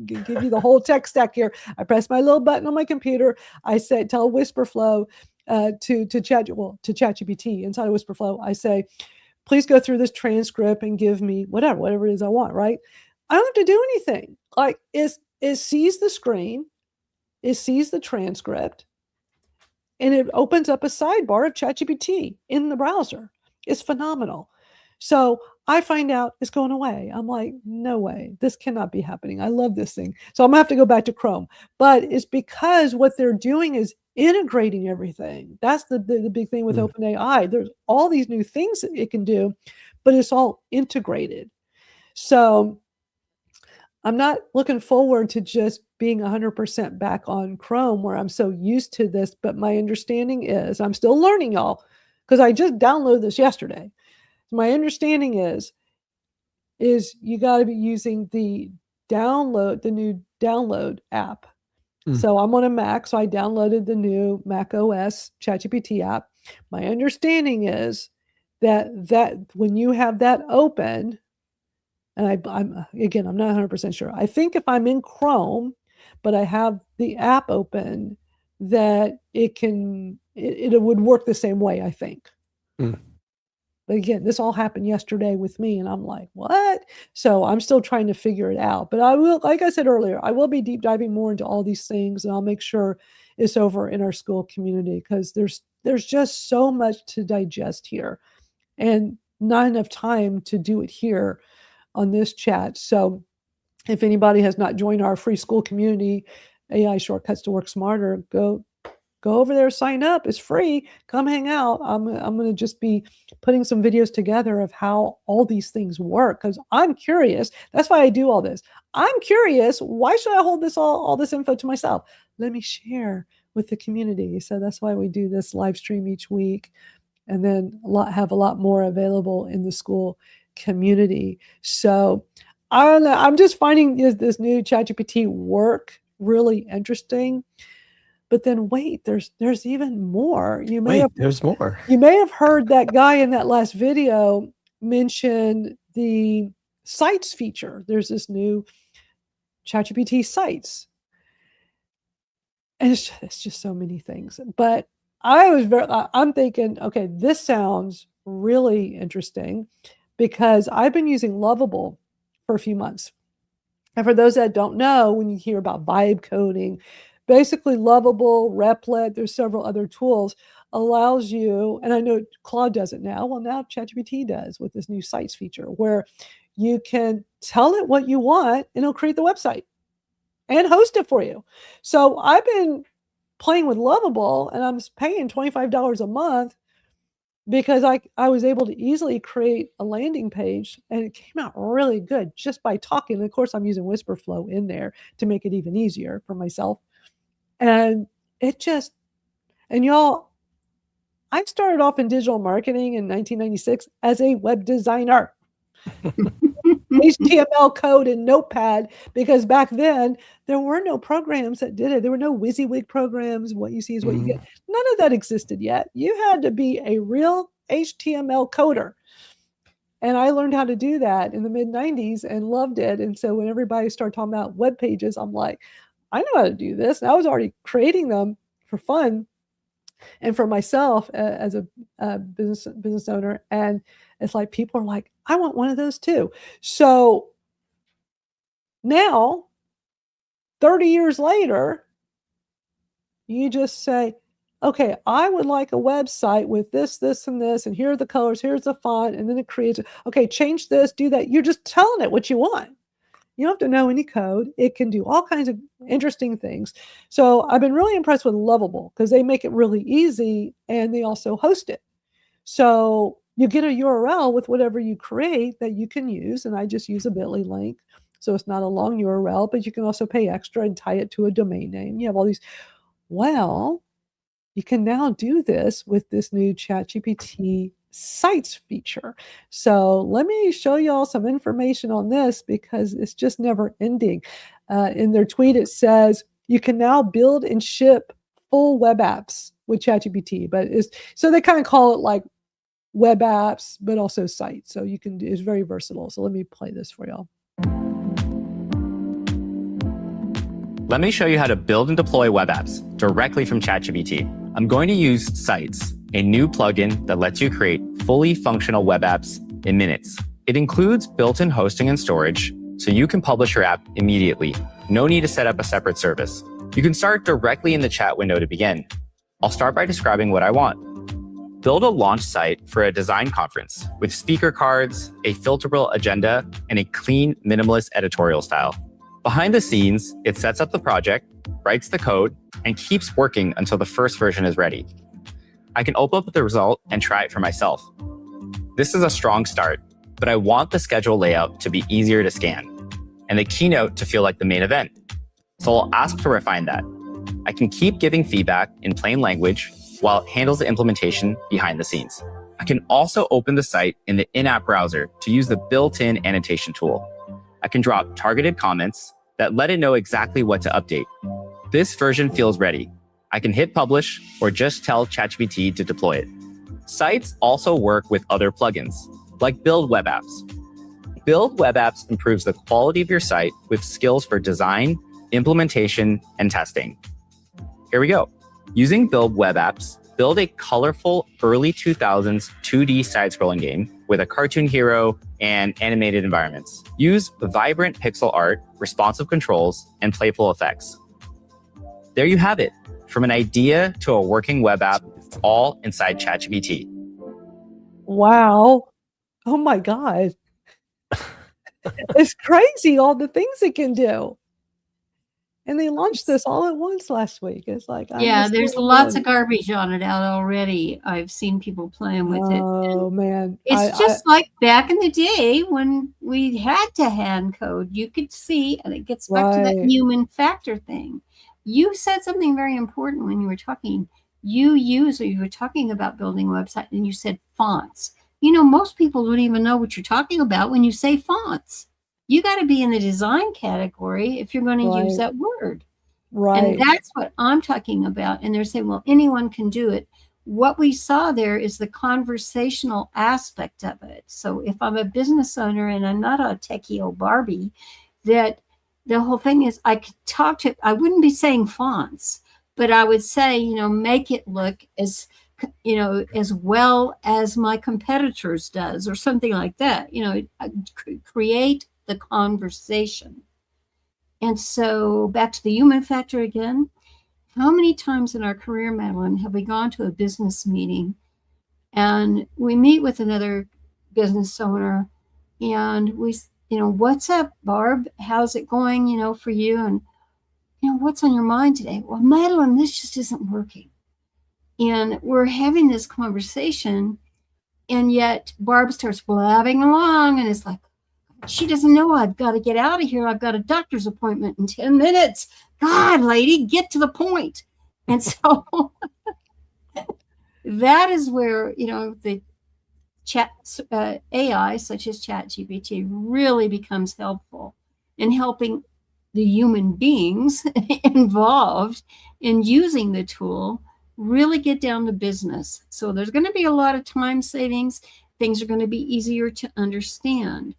Give you the whole tech stack here. I press my little button on my computer. I say, tell WhisperFlow to ChatGPT inside of WhisperFlow. I say, please go through this transcript and give me whatever it is I want, right? I don't have to do anything. Like, it sees the screen, it sees the transcript, and it opens up a sidebar of ChatGPT in the browser. It's phenomenal. So I find out it's going away. I'm like, no way, this cannot be happening. I love this thing. So I'm gonna have to go back to Chrome. But it's because what they're doing is integrating everything. That's the big thing with OpenAI. There's all these new things that it can do, but it's all integrated. So I'm not looking forward to just being 100% back on Chrome where I'm so used to this, but my understanding is, I'm still learning, y'all, because I just downloaded this yesterday. My understanding is you got to be using the new download app. So I'm on a Mac, so I downloaded the new Mac OS ChatGPT app. My understanding is that when you have that open, and I'm not 100% sure. I think if I'm in Chrome, but I have the app open, that it would work the same way, I think. But again, this all happened yesterday with me, and I'm like, what? So I'm still trying to figure it out. But I will, like I said earlier, I will be deep diving more into all these things, and I'll make sure it's over in our Skool community, because there's just so much to digest here, and not enough time to do it here on this chat. So if anybody has not joined our free Skool community, AI Shortcuts to Work Smarter, go over there, sign up. It's free. Come hang out. I'm going to just be putting some videos together of how all these things work, because I'm curious. That's why I do all this. I'm curious. Why should I hold all this info to myself? Let me share with the community. So that's why we do this live stream each week, and then have a lot more available in the Skool community. So I don't know. I'm just finding this new ChatGPT work really interesting. But then wait, there's even more. There's more. You may have heard that guy in that last video mention the sites feature. There's this new ChatGPT sites, and it's just so many things. But I'm thinking, okay, this sounds really interesting, because I've been using Lovable for a few months. And for those that don't know, when you hear about vibe coding, basically Lovable, Replit, there's several other tools, allows you, and I know Claude does it now, well, now ChatGPT does with this new sites feature, where you can tell it what you want and it'll create the website and host it for you. So I've been playing with Lovable, and I'm paying $25 a month, because I was able to easily create a landing page, and it came out really good just by talking. And of course, I'm using WhisperFlow in there to make it even easier for myself. And y'all, I started off in digital marketing in 1996 as a web designer. HTML code and Notepad, because back then there were no programs that did it. There were no WYSIWYG programs. What you see is what you get. None of that existed yet. You had to be a real HTML coder. And I learned how to do that in the mid-90s and loved it. And so when everybody started talking about web pages, I'm like, I know how to do this. And I was already creating them for fun and for myself as a business owner. And it's like, people are like, I want one of those too. So now, 30 years later, you just say, okay, I would like a website with this, this, and this, and here are the colors, here's the font, and then it creates, okay, change this, do that. You're just telling it what you want. You don't have to know any code. It can do all kinds of interesting things. So I've been really impressed with Lovable, because they make it really easy and they also host it. So you get a URL with whatever you create that you can use. And I just use a bit.ly link. So it's not a long URL, but you can also pay extra and tie it to a domain name. You have all these. Well, you can now do this with this new ChatGPT sites feature. So let me show y'all some information on this because it's just never ending. In their tweet, it says you can now build and ship full web apps with ChatGPT, but so they kind of call it like web apps, but also sites. So it's very versatile. So let me play this for y'all. Let me show you how to build and deploy web apps directly from ChatGPT. I'm going to use Sites, a new plugin that lets you create fully functional web apps in minutes. It includes built-in hosting and storage, so you can publish your app immediately. No need to set up a separate service. You can start directly in the chat window to begin. I'll start by describing what I want. Build a launch site for a design conference with speaker cards, a filterable agenda, and a clean, minimalist editorial style. Behind the scenes, it sets up the project, writes the code, and keeps working until the first version is ready. I can open up the result and try it for myself. This is a strong start, but I want the schedule layout to be easier to scan and the keynote to feel like the main event. So I'll ask to refine that. I can keep giving feedback in plain language while it handles the implementation behind the scenes. I can also open the site in the in-app browser to use the built-in annotation tool. I can drop targeted comments that let it know exactly what to update. This version feels ready. I can hit publish or just tell ChatGPT to deploy it. Sites also work with other plugins, like Build Web Apps. Build Web Apps improves the quality of your site with skills for design, implementation, and testing. Here we go. Using Build Web Apps, build a colorful early 2000s 2D side-scrolling game with a cartoon hero and animated environments. Use vibrant pixel art, responsive controls, and playful effects. There you have it. From an idea to a working web app, all inside ChatGPT. Wow. Oh my God. It's crazy all the things it can do. And they launched this all at once last week. It's like, yeah, there's lots of garbage on it out already. I've seen people playing with it. Oh man. It's just like back in the day when we had to hand code. You could see, and it gets back to that human factor thing. You said something very important when you were talking. You were talking about building a website and you said fonts. You know, most people don't even know what you're talking about when you say fonts. You got to be in the design category if you're going to use that word. Right. And that's what I'm talking about. And they're saying, well, anyone can do it. What we saw there is the conversational aspect of it. So if I'm a business owner and I'm not a techie old Barbie, that the whole thing is I wouldn't be saying fonts, but I would say, you know, make it look as well as my competitors does or something like that. You know, create the conversation. And so back to the human factor again. How many times in our career, Madalyn, have we gone to a business meeting and we meet with another business owner and we, you know, what's up, Barb? How's it going, you know, for you? And, you know, what's on your mind today? Well, Madalyn, this just isn't working. And we're having this conversation and yet Barb starts blabbing along and it's like, she doesn't know I've got to get out of here. I've got a doctor's appointment in 10 minutes. God, lady, get to the point. And so that is where, you know, the chat AI such as ChatGPT really becomes helpful in helping the human beings involved in using the tool really get down to business. So there's going to be a lot of time savings. Things are going to be easier to understand.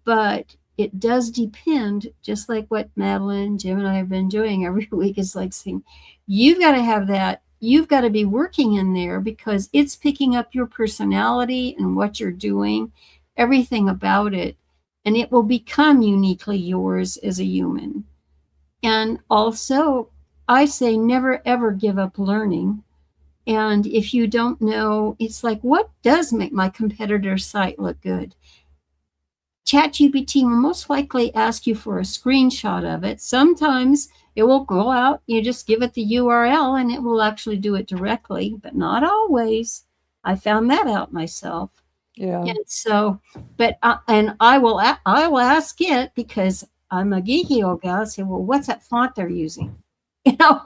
But it does depend, just like what Madalyn, Jim, and I have been doing every week, is like saying, you've got to have that. You've got to be working in there because it's picking up your personality and what you're doing, everything about it, and it will become uniquely yours as a human. And also, I say never, ever give up learning. And if you don't know, it's like, what does make my competitor's site look good? ChatGPT will most likely ask you for a screenshot of it. Sometimes it will go out, you just give it the URL and it will actually do it directly, but not always. I found that out myself. Yeah. And so, but and I will ask it, because I'm a geeky old gal. I say, well, what's that font they're using? You know,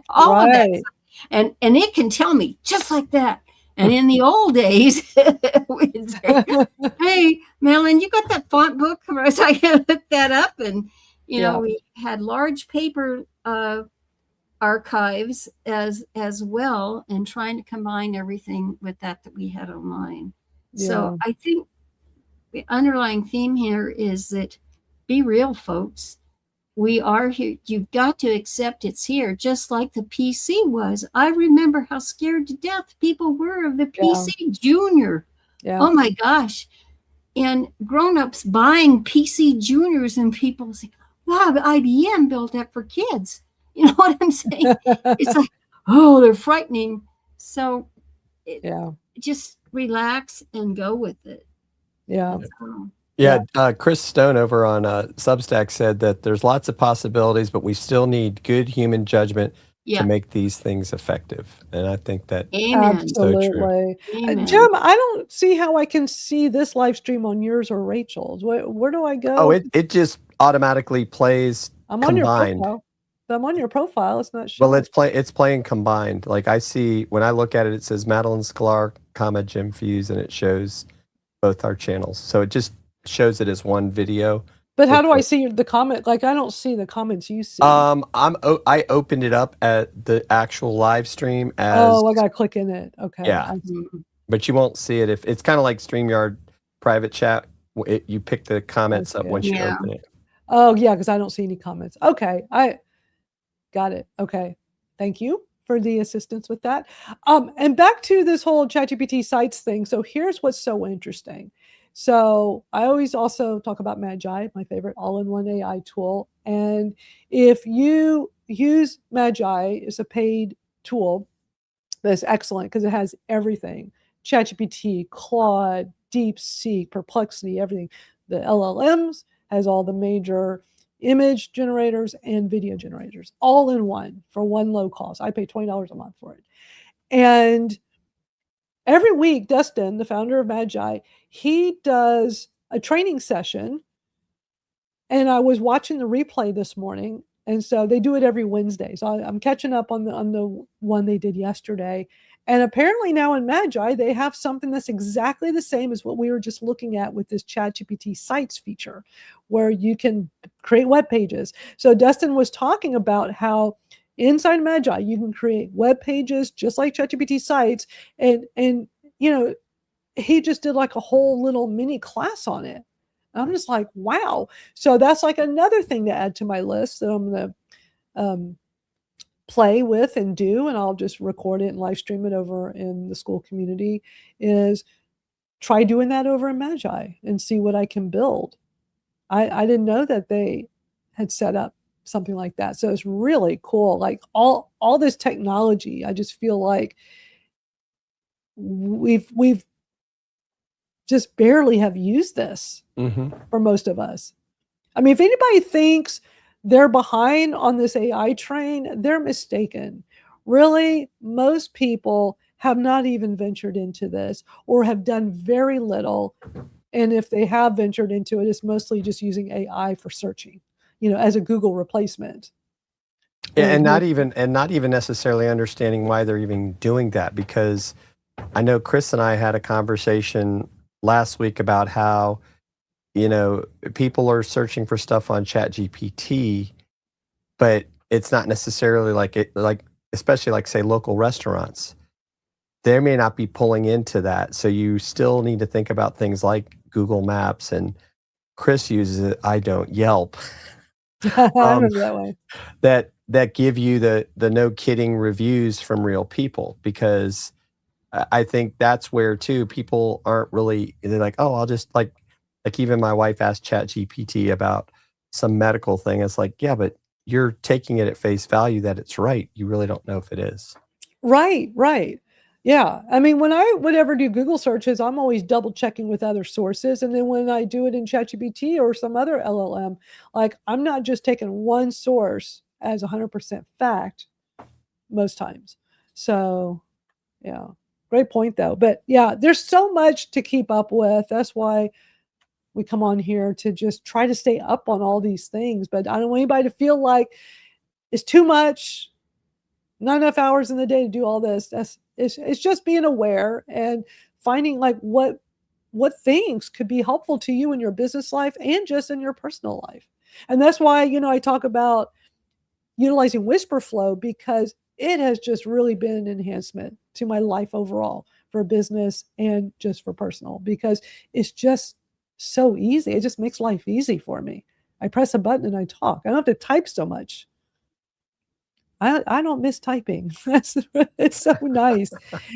all of that Right. stuff. And it can tell me just like that. And in the old days, we'd say, hey, Madalyn, you got that font book? So I can look that up. And, you know, Yeah. we had large paper archives as well, and trying to combine everything with that we had online. Yeah. So I think the underlying theme here is that be real, folks. We are here. You've got to accept it's here, just like the PC was. I remember how scared to death people were of the PC Junior. Yeah. Oh my gosh. And grown-ups buying PC Juniors, and people say, wow, the IBM built that for kids. You know what I'm saying? It's like, oh, they're frightening. So just relax and go with it. Yeah. Yeah, Chris Stone over on Substack said that there's lots of possibilities, but we still need good human judgment to make these things effective. And I think that Amen. so true. Absolutely. Amen. Jim, I don't see how I can see this live stream on yours or Rachel's. Where do I go? Oh, it just automatically plays I'm on your combined. profile. I'm on your profile. It's not showing. Well, it's playing combined. Like I see when I look at it, it says Madalyn Skylar, Jim Fuse, and it shows both our channels. So it just shows it as one video. But how do I see the comment? Like, I don't see the comments you see. I opened it up at the actual live stream as. Oh, I gotta click in it. Okay. Yeah, but you won't see it if it's kind of like StreamYard private chat. You pick the comments up once you open it. Oh yeah, because I don't see any comments. Okay, I got it. Okay, thank you for the assistance with that. And back to this whole ChatGPT sites thing. So here's what's so interesting. So I always also talk about Magi, my favorite all-in-one AI tool. And if you use Magi, it's a paid tool that's excellent because it has everything. ChatGPT, Claude, DeepSeek, Perplexity, everything. The LLMs has all the major image generators and video generators all in one for one low cost. I pay $20 a month for it. And every week, Dustin, the founder of Magi, he does a training session. And I was watching the replay this morning. And so they do it every Wednesday. So I'm catching up on the one they did yesterday. And apparently now in Magi, they have something that's exactly the same as what we were just looking at with this ChatGPT sites feature, where you can create web pages. So Dustin was talking about how inside Magi, you can create web pages just like ChatGPT sites. And you know, he just did like a whole little mini class on it. I'm just like, wow. So that's like another thing to add to my list that I'm going to play with and do, and I'll just record it and live stream it over in the Skool community, is try doing that over in Magi and see what I can build. I didn't know that they had set up something like that. So it's really cool. Like all this technology, I just feel like we've just barely have used this for most of us. I mean, if anybody thinks they're behind on this AI train, they're mistaken. Really, most people have not even ventured into this or have done very little. And if they have ventured into it, it's mostly just using AI for searching, as a Google replacement. Yeah, and not even necessarily understanding why they're even doing that, because I know Chris and I had a conversation last week about how, people are searching for stuff on ChatGPT, but it's not necessarily like especially like say local restaurants. They may not be pulling into that. So you still need to think about things like Google Maps, and Chris uses it. I don't. Yelp. I remember that way. That give you the no kidding reviews from real people, because I think that's where too people aren't really, they're like, oh, I'll just like even my wife asked ChatGPT about some medical thing. It's like, yeah, but you're taking it at face value that it's right. You really don't know if it is. Right. Yeah. I mean, when I would ever do Google searches, I'm always double checking with other sources. And then when I do it in ChatGPT or some other LLM, like I'm not just taking one source as 100% fact most times. So, yeah. Great point, though. But yeah, there's so much to keep up with. That's why we come on here to just try to stay up on all these things. But I don't want anybody to feel like it's too much, not enough hours in the day to do all this. It's just being aware and finding like what things could be helpful to you in your business life and just in your personal life. And that's why, I talk about utilizing WhisperFlow, because it has just really been an enhancement to my life overall for business and just for personal, because it's just so easy. It just makes life easy for me. I press a button and I talk. I don't have to type so much. I don't miss typing. It's so nice.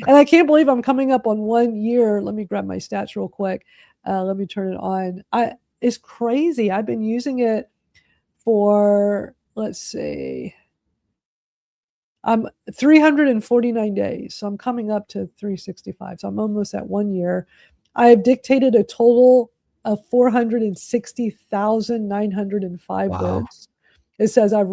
And I can't believe I'm coming up on 1 year. Let me grab my stats real quick. Let me turn it on. It's crazy. I've been using it for, let's see, 349 days. So I'm coming up to 365. So I'm almost at 1 year. I've dictated a total of 460,905 words. It says I've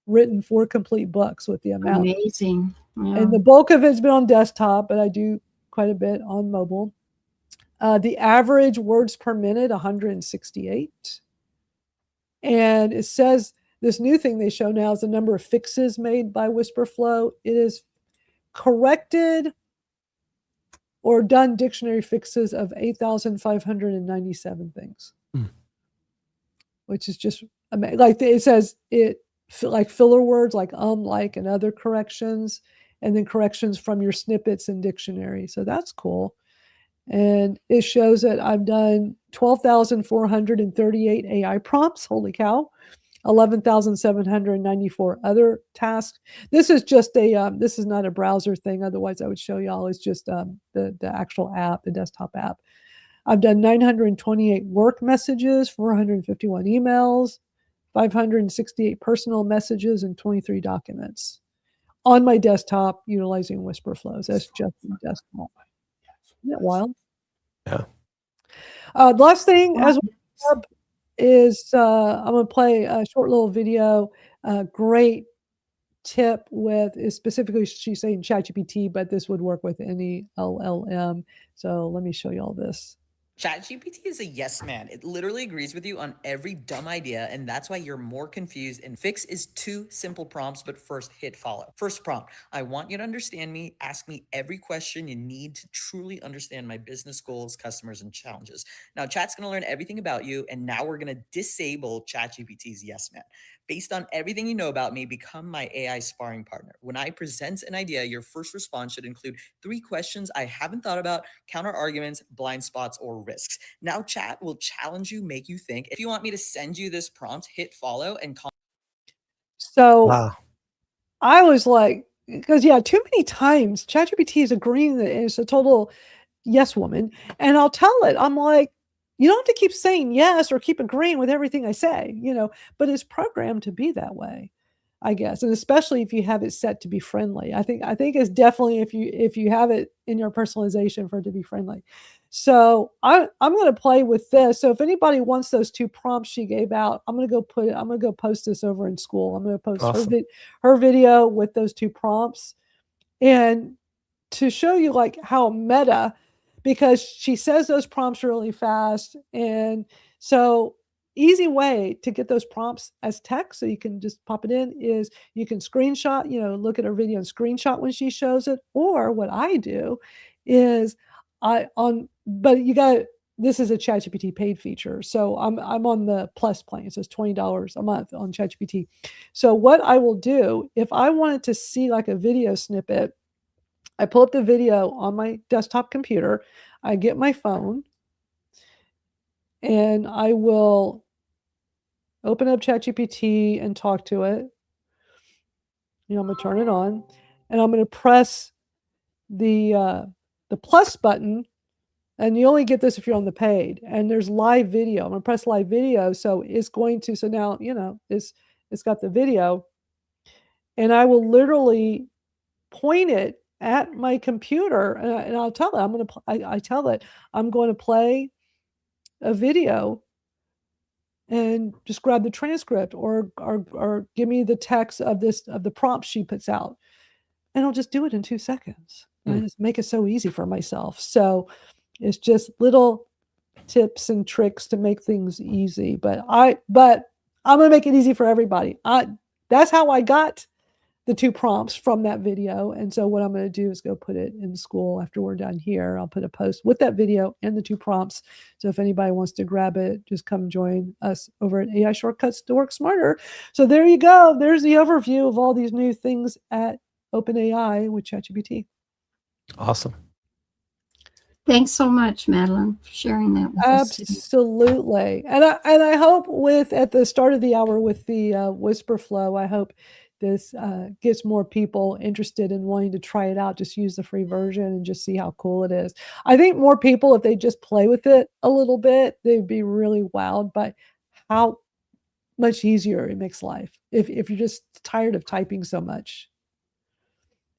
written 4 complete books with the amount. Amazing. Yeah. And the bulk of it's been on desktop, but I do quite a bit on mobile. The average words per minute, 168. And it says this new thing they show now is the number of fixes made by WhisperFlow. It is corrected or done dictionary fixes of 8,597 things, which is just amazing. Like it says, like filler words like, like, and other corrections, and then corrections from your snippets and dictionary. So that's cool. And it shows that I've done 12,438 AI prompts. Holy cow. 11,794 other tasks. This is just this is not a browser thing. Otherwise I would show y'all. It's just the actual app, the desktop app. I've done 928 work messages, 451 emails, 568 personal messages, and 23 documents on my desktop utilizing WhisperFlow. That's just the desktop. Isn't that wild? Yeah. The last thing as well is I'm going to play a short little video. Great tip is specifically, she's saying ChatGPT, but this would work with any LLM. So let me show you all this. ChatGPT is a yes man. It literally agrees with you on every dumb idea, and that's why you're more confused. And Fix is 2 simple prompts, but first hit follow. First prompt, I want you to understand me. Ask me every question you need to truly understand my business goals, customers, and challenges. Now, Chat's gonna learn everything about you, and now we're gonna disable ChatGPT's yes man. Based on everything you know about me, become my AI sparring partner. When I present an idea, your first response should include 3 questions I haven't thought about, counter arguments, blind spots, or risks. Now Chat will challenge you, make you think. If you want me to send you this prompt, hit follow and call. So Wow. I was like, because too many times ChatGPT is agreeing that it's a total yes woman. And I'll tell it, I'm like, you don't have to keep saying yes or keep agreeing with everything I say, but it's programmed to be that way, I guess. And especially if you have it set to be friendly. I think it's definitely if you have it in your personalization for it to be friendly. So I'm going to play with this. So if anybody wants those 2 prompts she gave out, I'm going to go post this over in Skool. I'm going to post Awesome. her video with those 2 prompts, and to show you like how meta, because she says those prompts really fast. And so easy way to get those prompts as text, so you can just pop it in, is you can screenshot, look at her video and screenshot when she shows it. Or what I do is but this is a ChatGPT paid feature. So I'm on the plus plan. So it's $20 a month on ChatGPT. So what I will do, if I wanted to see like a video snippet, I pull up the video on my desktop computer, I get my phone, and I will open up ChatGPT and talk to it. I'm going to turn it on, and I'm going to press the plus button, and you only get this if you're on the paid, and there's live video. I'm going to press live video, so it's going to, so now, it's got the video, and I will literally point it at my computer, and I'll tell it I tell it I'm going to play a video, and just grab the transcript or give me the text of the prompt she puts out, and I'll just do it in 2 seconds. I just make it so easy for myself. So it's just little tips and tricks to make things easy. But I'm gonna make it easy for everybody. That's how I got the 2 prompts from that video. And so what I'm going to do is go put it in Skool after we're done here. I'll put a post with that video and the 2 prompts. So if anybody wants to grab it, just come join us over at AI Shortcuts to Work Smarter. So there you go. There's the overview of all these new things at OpenAI with ChatGPT. Awesome. Thanks so much, Madalyn, for sharing that with us today. Absolutely. And I hope at the start of the hour with the Whisper Flow, I hope this gets more people interested in wanting to try it out. Just use the free version and just see how cool it is. I think more people, if they just play with it a little bit, they'd be really wowed by how much easier it makes life. If you're just tired of typing so much,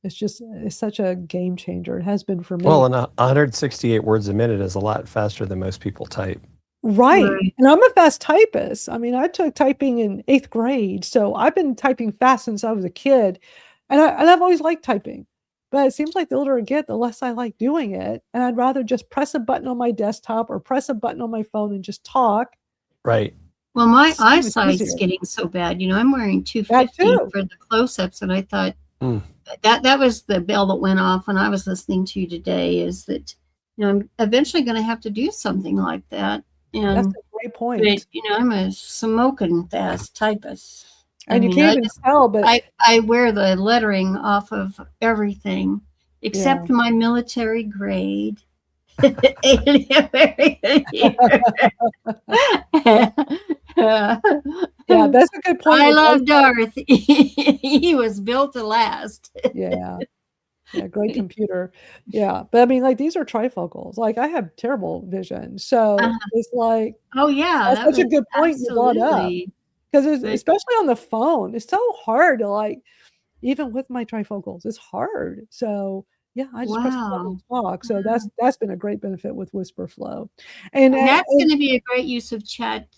it's such a game changer. It has been for me. Well, and 168 words a minute is a lot faster than most people type. Right. And I'm a fast typist. I mean, I took typing in 8th grade, so I've been typing fast since I was a kid. And I've always liked typing. But it seems like the older I get, the less I like doing it. And I'd rather just press a button on my desktop or press a button on my phone and just talk. Right. Well, my So much eyesight's easier. getting so bad. I'm wearing That 250 too. for the close-ups, and I thought that was the bell that went off when I was listening to you today, is that I'm eventually going to have to do something like that. That's And a great point. but, I'm a smoking fast typist. And you can't even tell, but I wear the lettering off of everything except my military grade. yeah, that's a good point. I love Darth. He was built to last. Yeah. Yeah, great computer. Yeah. But I mean, like, these are trifocals. Like, I have terrible vision. So it's like, Oh yeah, that's such a good point you brought up. absolutely. Because But- especially on the phone, it's so hard to, like, even with my trifocals, it's hard. So yeah, I just press the button and talk. So that's been a great benefit with Whisper Flow. And that's going to be a great use of chat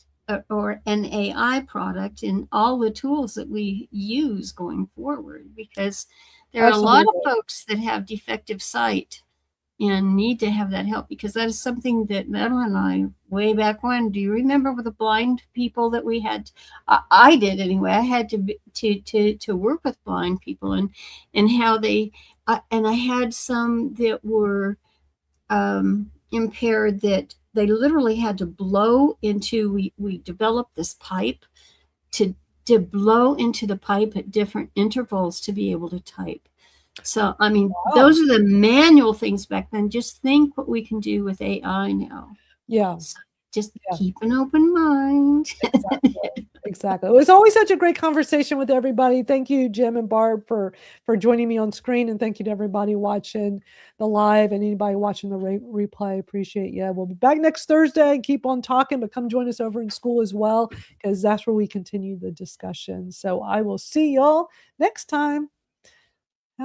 or an AI product in all the tools that we use going forward, because there are a lot of folks that have defective sight and need to have that help, because that is something that Madalyn and I, way back when, do you remember with the blind people that we had? I did anyway. I had to work with blind people and how they, and I had some that were impaired, that they literally had to blow into, we developed this pipe to blow into the pipe at different intervals to be able to type. So, I mean, those are the manual things back then. Just think what we can do with AI now. Yeah. So just keep an open mind. Exactly. It was always such a great conversation with everybody. Thank you, Jim and Barb, for joining me on screen. And thank you to everybody watching the live and anybody watching the replay. Appreciate you. We'll be back next Thursday. Keep on talking, but come join us over in Skool as well, because that's where we continue the discussion. So I will see y'all next time.